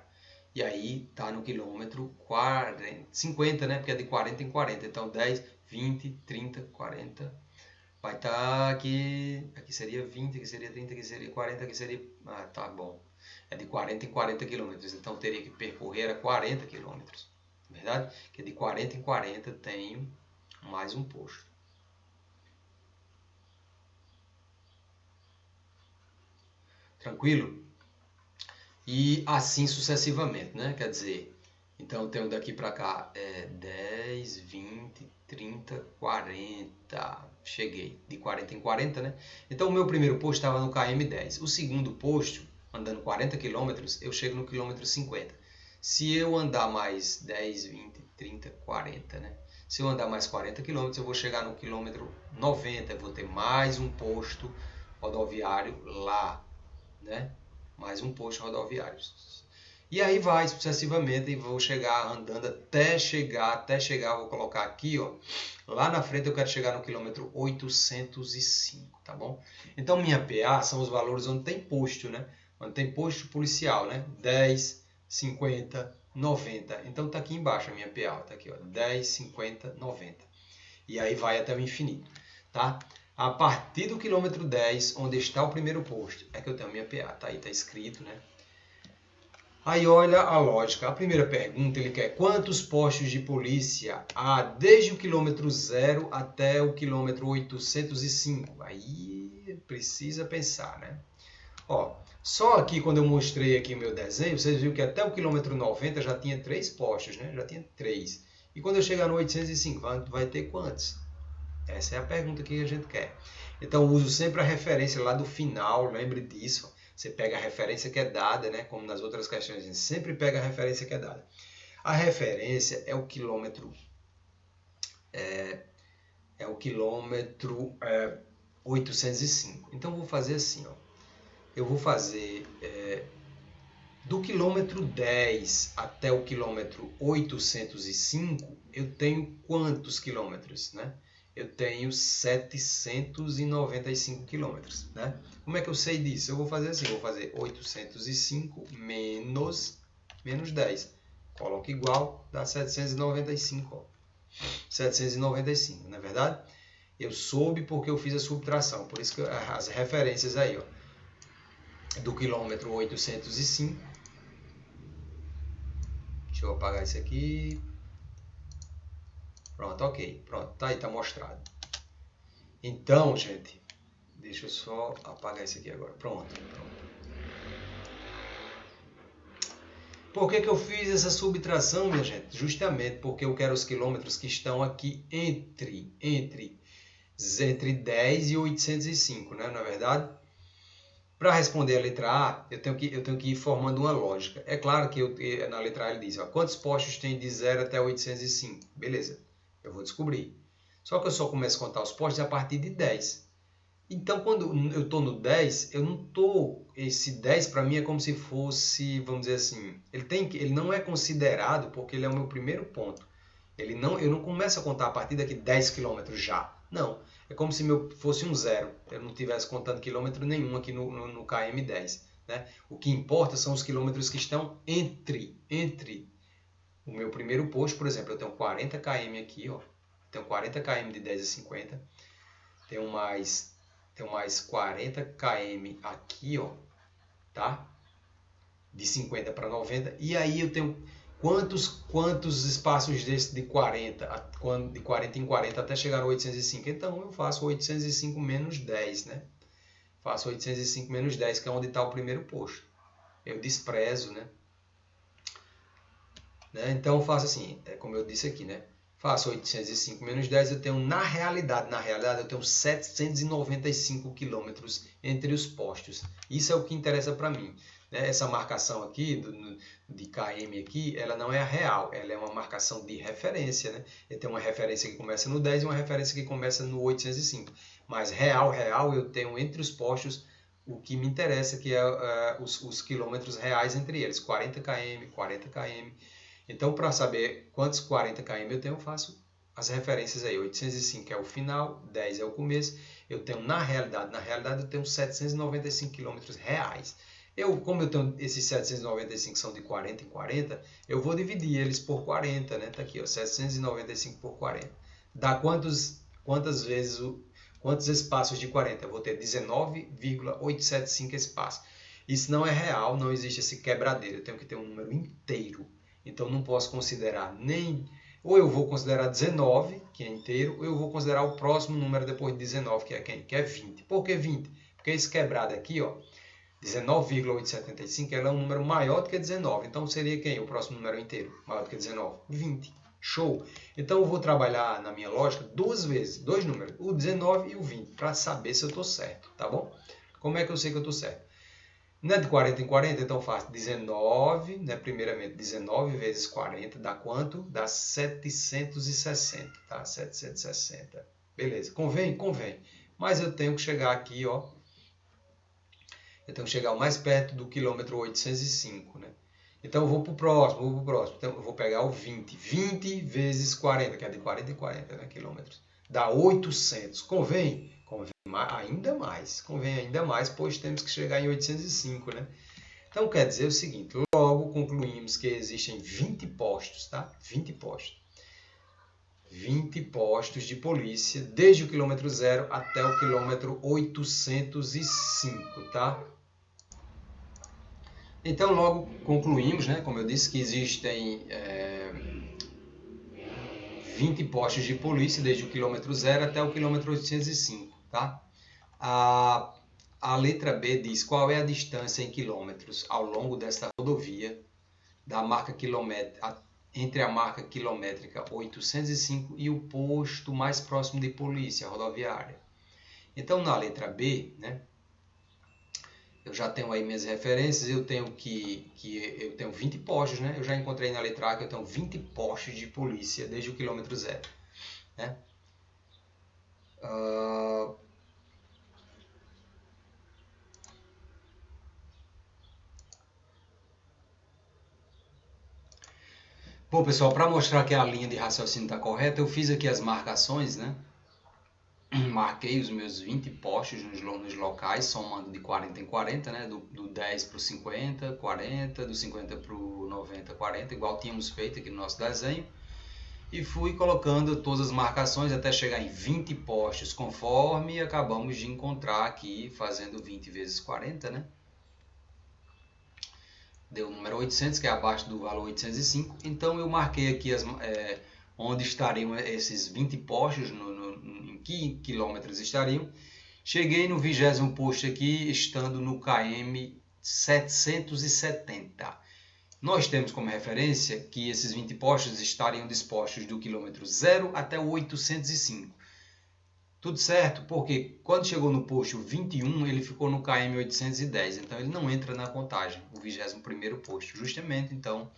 E aí tá no quilômetro 50, né? Porque é de 40 em 40. Então 10, 20, 30, 40. Vai estar aqui. Aqui seria 20, aqui seria 30, aqui seria 40, aqui seria. Ah, tá bom. É de 40 em 40 quilômetros. Então teria que percorrer a 40 quilômetros. Verdade? Que de 40 em 40 tenho mais um posto. Tranquilo? E assim sucessivamente, né? Quer dizer, então eu tenho daqui para cá 10, 20, 30, 40. Cheguei de 40 em 40, né? Então o meu primeiro posto estava no km10. O segundo posto, andando 40 km, eu chego no quilômetro 50. Se eu andar mais 10, 20, 30, 40, né? Se eu andar mais 40 km, eu vou chegar no quilômetro 90. Eu vou ter mais um posto rodoviário lá, né? Mais um posto rodoviário. E aí vai sucessivamente e vou chegar andando até chegar, vou colocar aqui, ó, lá na frente eu quero chegar no quilômetro 805, tá bom? Então minha PA são os valores onde tem posto, né? Onde tem posto policial, né? 10, 50, 90. Então tá aqui embaixo a minha PA, tá aqui, ó, 10, 50, 90. E aí vai até o infinito. tá? A partir do quilômetro 10, onde está o primeiro posto, é que eu tenho a minha PA, tá aí, tá escrito, né? Aí olha a lógica. A primeira pergunta, ele quer quantos postos de polícia há desde o quilômetro 0 até o quilômetro 805. Aí precisa pensar, né? Ó, só aqui quando eu mostrei aqui o meu desenho, vocês viram que até o quilômetro 90 já tinha 3 postos, né? Já tinha 3. E quando eu chegar no 805, vai ter quantos? Essa é a pergunta que a gente quer. Então, uso sempre a referência lá do final, lembre disso. Você pega a referência que é dada, né? Como nas outras questões, a gente sempre pega a referência que é dada. A referência é o quilômetro 805. Então, eu vou fazer assim, ó. Eu vou fazer do quilômetro 10 até o quilômetro 805, eu tenho quantos quilômetros, né? Eu tenho 795 quilômetros, né? Como é que eu sei disso? Eu vou fazer assim, eu vou fazer 805 menos 10. Coloco igual, dá 795, ó. 795, não é verdade? Eu soube porque eu fiz a subtração, por isso que as referências aí, ó, do quilômetro 805. Deixa eu apagar isso aqui. Pronto, ok. Pronto, tá aí, tá mostrado. Então, gente, deixa eu só apagar isso aqui agora. Pronto. Por que eu fiz essa subtração, minha gente? Justamente porque eu quero os quilômetros que estão aqui entre 10 e 805, né? Na é verdade, para responder a letra A, eu tenho que ir formando uma lógica. É claro que na letra A ele diz, ó, quantos postos tem de 0 até 805? Beleza, eu vou descobrir. Só que eu só começo a contar os postos a partir de 10. Então, quando eu estou no 10, eu não estou... Esse 10 para mim é como se fosse, vamos dizer assim, ele não é considerado porque ele é o meu primeiro ponto. Eu não começo a contar a partir daqui 10 km já. Não, é como se fosse um zero. Eu não estivesse contando quilômetro nenhum aqui no KM10. Né? O que importa são os quilômetros que estão entre o meu primeiro posto. Por exemplo, eu tenho 40 km aqui, ó. Tenho 40 km de 10 a 50. Tenho mais 40 km aqui, ó, tá? De 50 para 90. E aí eu tenho quantos espaços desse de 40 em 40 até chegar no 805? Então eu faço 805 menos 10, né? Faço 805 menos 10, que é onde está o primeiro posto. Eu desprezo, né? Então eu faço assim, como eu disse aqui, né? Faço 805 menos 10, eu tenho na realidade eu tenho 795 quilômetros entre os postos. Isso é o que interessa para mim. Né? Essa marcação aqui, de KM aqui, ela não é a real, ela é uma marcação de referência. Né? Eu tenho uma referência que começa no 10 e uma referência que começa no 805. Mas real, eu tenho entre os postos o que me interessa, que é os quilômetros reais entre eles, 40 km, 40 km. Então, para saber quantos 40 km eu tenho, eu faço as referências aí. 805 é o final, 10 é o começo. Eu tenho, na realidade eu tenho 795 km reais. Como eu tenho esses 795 são de 40 em 40, eu vou dividir eles por 40, né? Tá aqui, ó, 795 por 40. Dá quantos espaços de 40? Eu vou ter 19,875 espaços. Isso não é real, não existe esse quebradeiro. Eu tenho que ter um número inteiro. Então não posso considerar nem... Ou eu vou considerar 19, que é inteiro, ou eu vou considerar o próximo número depois de 19, que é quem? Que é 20. Por que 20? Porque esse quebrado aqui, ó, 19,875, ela é um número maior do que 19. Então seria quem? O próximo número inteiro, maior do que 19? 20. Show! Então eu vou trabalhar na minha lógica duas vezes, dois números, o 19 e o 20, para saber se eu estou certo, tá bom? Como é que eu sei que eu estou certo? Não é de 40 em 40, então eu faço 19, né? Primeiramente 19 vezes 40 dá quanto? Dá 760, tá? 760. Beleza, convém? Convém. Mas eu tenho que chegar aqui, ó. Eu tenho que chegar o mais perto do quilômetro 805, né? Então eu vou para o próximo, Então eu vou pegar o 20. 20 vezes 40, que é de 40 em 40, né? Quilômetros. Dá 800. Convém? Convém convém ainda mais, pois temos que chegar em 805, né? Então quer dizer o seguinte, logo concluímos que existem 20 postos, tá? 20 postos. 20 postos de polícia, desde o quilômetro 0 até o quilômetro 805, tá? Então, logo concluímos, né, como eu disse, que existem 20 postos de polícia, desde o quilômetro 0 até o quilômetro 805, tá? A letra B diz qual é a distância em quilômetros ao longo desta rodovia da marca quilométrica, entre a marca quilométrica 805 e o posto mais próximo de polícia rodoviária. Então, na letra B, né, eu já tenho aí minhas referências, eu tenho eu tenho 20 postos, né? Eu já encontrei na letra A que eu tenho 20 postos de polícia desde o quilômetro 0, né? Bom, pessoal, para mostrar que a linha de raciocínio está correta, eu fiz aqui as marcações, né? Marquei os meus 20 postos nos locais, somando de 40 em 40, né? Do 10 para o 50, 40, do 50 para o 90, 40, igual tínhamos feito aqui no nosso desenho. E fui colocando todas as marcações até chegar em 20 postos, conforme acabamos de encontrar aqui, fazendo 20 vezes 40, né? Deu o número 800, que é abaixo do valor 805. Então eu marquei aqui onde estariam esses 20 postos, em que quilômetros estariam. Cheguei no 20º posto aqui, estando no km 770. Nós temos como referência que esses 20 postos estariam dispostos do quilômetro 0 até o 805. Tudo certo, porque quando chegou no posto 21, ele ficou no km 810, então ele não entra na contagem, o 21º posto. Justamente, então,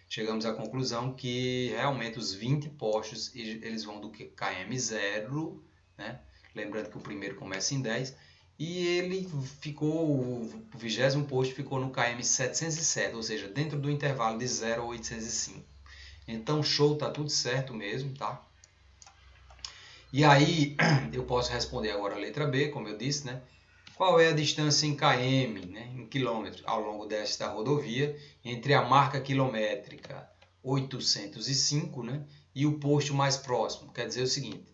chegamos à conclusão que realmente os 20 postos, eles vão do km 0, né? Lembrando que o primeiro começa em 10, e ele ficou, o 20º posto ficou no km 707, ou seja, dentro do intervalo de 0 a 805. Então, show, tá tudo certo mesmo, tá? E aí, eu posso responder agora a letra B, como eu disse, né? Qual é a distância em km, né, em quilômetros, ao longo desta rodovia, entre a marca quilométrica 805, né, e o posto mais próximo? Quer dizer o seguinte,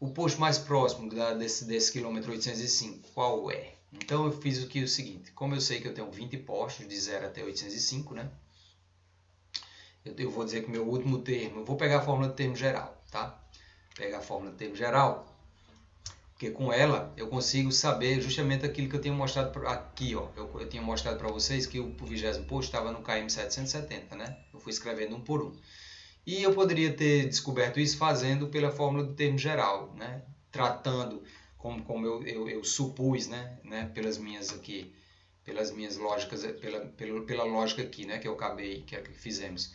o posto mais próximo desse quilômetro 805, qual é? Então, eu fiz aqui o seguinte, como eu sei que eu tenho 20 postos, de 0 até 805, né, eu vou dizer que meu último termo, eu vou pegar a fórmula de termo geral, tá? Pegar a fórmula de termo geral, porque com ela eu consigo saber justamente aquilo que eu tinha mostrado aqui, ó. Eu tinha mostrado para vocês que o 20º posto estava no km 770, né? Eu fui escrevendo um por um. E eu poderia ter descoberto isso fazendo pela fórmula do termo geral, né? Tratando como eu supus, né? Pelas minhas lógicas, pela lógica aqui, né? Que fizemos.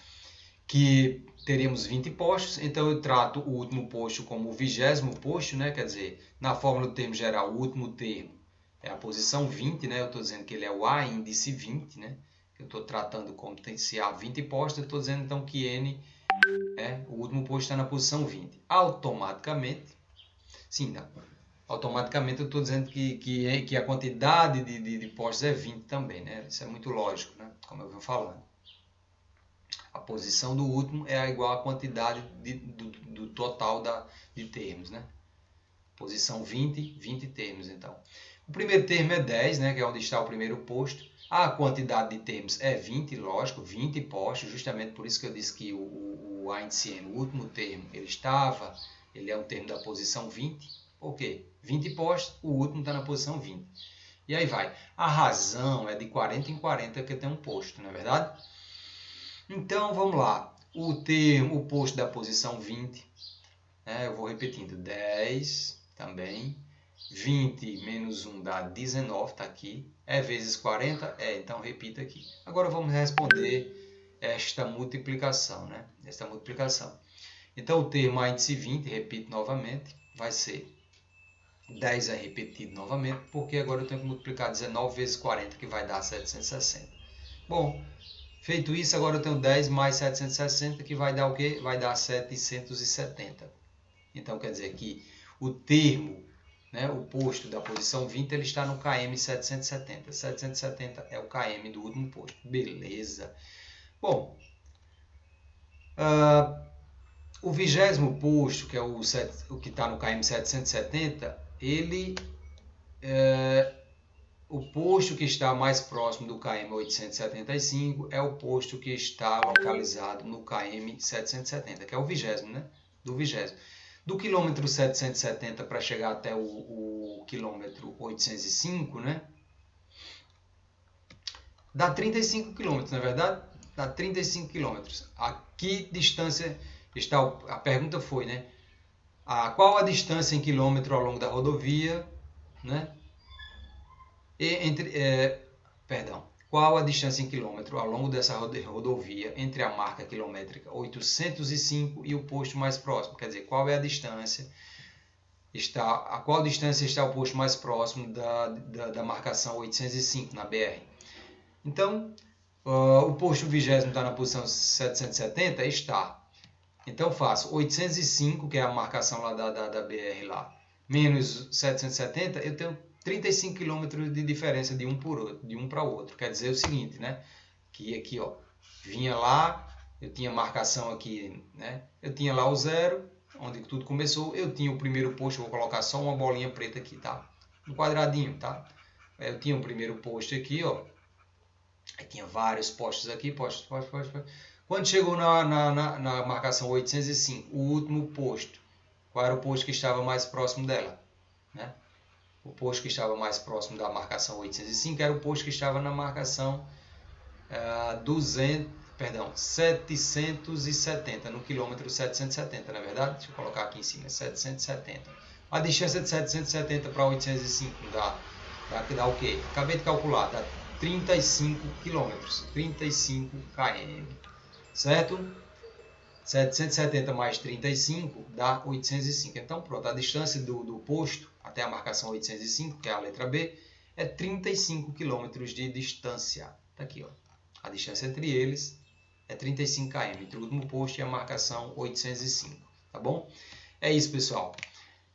Que teríamos 20 postos, então eu trato o último posto como o 20º posto, né? Quer dizer, na fórmula do termo geral, o último termo é a posição 20, né? Eu estou dizendo que ele é o A índice 20, né? Eu estou tratando como tem se há 20 postos, eu estou dizendo então que N o último posto está na posição 20. Automaticamente, automaticamente eu estou dizendo que a quantidade de postos é 20 também, né? Isso é muito lógico, né? Como eu venho falando. A posição do último é igual à quantidade do total de termos, né? Posição 20, 20 termos, então. O primeiro termo é 10, né? Que é onde está o primeiro posto. A quantidade de termos é 20, lógico, 20 postos. Justamente por isso que eu disse que o ANDCN, o último termo, ele é um termo da posição 20. Por quê? 20 postos, o último está na posição 20. E aí vai. A razão é de 40 em 40 que tem um posto, não é verdade? Então, vamos lá. O posto da posição 20, né? Eu vou repetindo. 10 também. 20 menos 1 dá 19, está aqui. É vezes 40? Então repita aqui. Agora vamos responder esta multiplicação, né? Esta multiplicação. Então, o termo índice 20, repito novamente, vai ser 10 é repetido novamente, porque agora eu tenho que multiplicar 19 vezes 40, que vai dar 760. Bom, feito isso, agora eu tenho 10 mais 760, que vai dar o quê? Vai dar 770. Então, quer dizer que o termo, né, o posto da posição 20, ele está no km 770. 770 é o km do último posto. Beleza. Bom, O 20º posto, que é o que está no KM 770, ele o posto que está mais próximo do KM 875 é o posto que está localizado no KM 770, que é o 20º, né? Do 20º. Do quilômetro 770 para chegar até o quilômetro 805, né? Dá 35 quilômetros, na verdade? Dá 35 quilômetros. A que distância está? A pergunta foi, né? Qual a distância em quilômetro ao longo da rodovia, né? Qual a distância em quilômetro ao longo dessa rodovia entre a marca quilométrica 805 e o posto mais próximo? Quer dizer, qual é a distância? A qual distância está o posto mais próximo da marcação 805 na BR? Então, o posto 20º está na posição 770? Está. Então, faço 805, que é a marcação lá da BR lá, menos 770, eu tenho 35 km de diferença de um para o outro. Quer dizer o seguinte, né? Que aqui, ó, vinha lá, eu tinha marcação aqui, né? Eu tinha lá o 0, onde tudo começou. Eu tinha o primeiro posto, vou colocar só uma bolinha preta aqui, tá? Um quadradinho, tá? Eu tinha o primeiro posto aqui, ó. Aí tinha vários postos aqui, postos. Quando chegou na marcação 805, o último posto, qual era o posto que estava mais próximo dela, né? O posto que estava mais próximo da marcação 805 era o posto que estava na marcação 770, no quilômetro 770, na verdade? Deixa eu colocar aqui em cima, 770. A distância de 770 para 805 dá o quê? Acabei de calcular, dá 35 quilômetros, 35 km, certo? 770 mais 35 dá 805. Então, pronto, a distância do posto até a marcação 805, que é a letra B, é 35 km de distância. Está aqui, ó. A distância entre eles é 35 km, entre o último posto e a marcação 805. Tá bom? É isso, pessoal.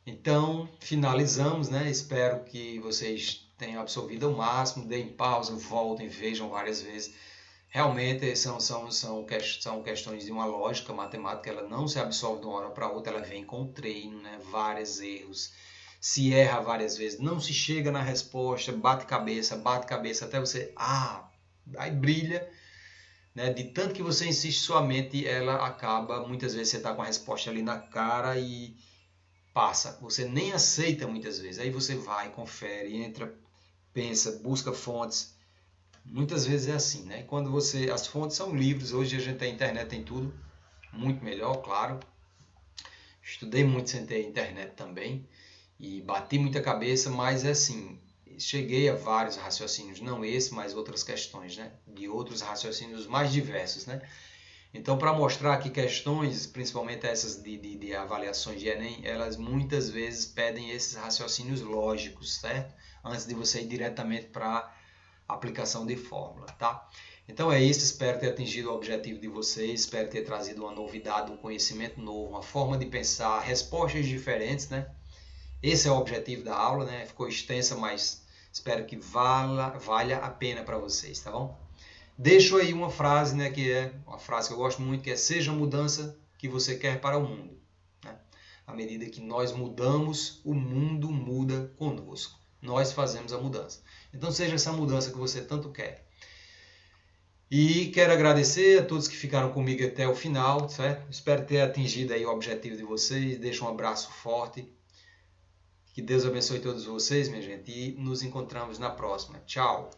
Então, finalizamos, né? Espero que vocês tenham absorvido ao máximo. Deem pausa, voltem, vejam várias vezes. Realmente são questões de uma lógica matemática, ela não se absorve de uma hora para outra, ela vem com o treino, né? Vários erros, se erra várias vezes, não se chega na resposta, bate cabeça, até você, aí brilha, né? De tanto que você insiste, sua mente, ela acaba, muitas vezes você está com a resposta ali na cara e passa, você nem aceita muitas vezes, aí você vai, confere, entra, pensa, busca fontes. Muitas vezes é assim, né? Quando as fontes são livres, hoje a gente tem internet, tem tudo, muito melhor, claro. Estudei muito sem ter internet também e bati muita cabeça, mas é assim, cheguei a vários raciocínios, não esse, mas outras questões, né? De outros raciocínios mais diversos, né? Então, para mostrar que questões, principalmente essas de avaliações de Enem, elas muitas vezes pedem esses raciocínios lógicos, certo? Antes de você ir diretamente para aplicação de fórmula, tá? Então é isso, espero ter atingido o objetivo de vocês, espero ter trazido uma novidade, um conhecimento novo, uma forma de pensar, respostas diferentes, né? Esse é o objetivo da aula, né? Ficou extensa, mas espero que valha a pena para vocês, tá bom? Deixo aí uma frase, né, que é uma frase que eu gosto muito, que é: seja a mudança que você quer para o mundo, né? À medida que nós mudamos, o mundo muda conosco. Nós fazemos a mudança. Então seja essa mudança que você tanto quer. E quero agradecer a todos que ficaram comigo até o final, certo? Espero ter atingido aí o objetivo de vocês. Deixo um abraço forte. Que Deus abençoe todos vocês, minha gente. E nos encontramos na próxima. Tchau!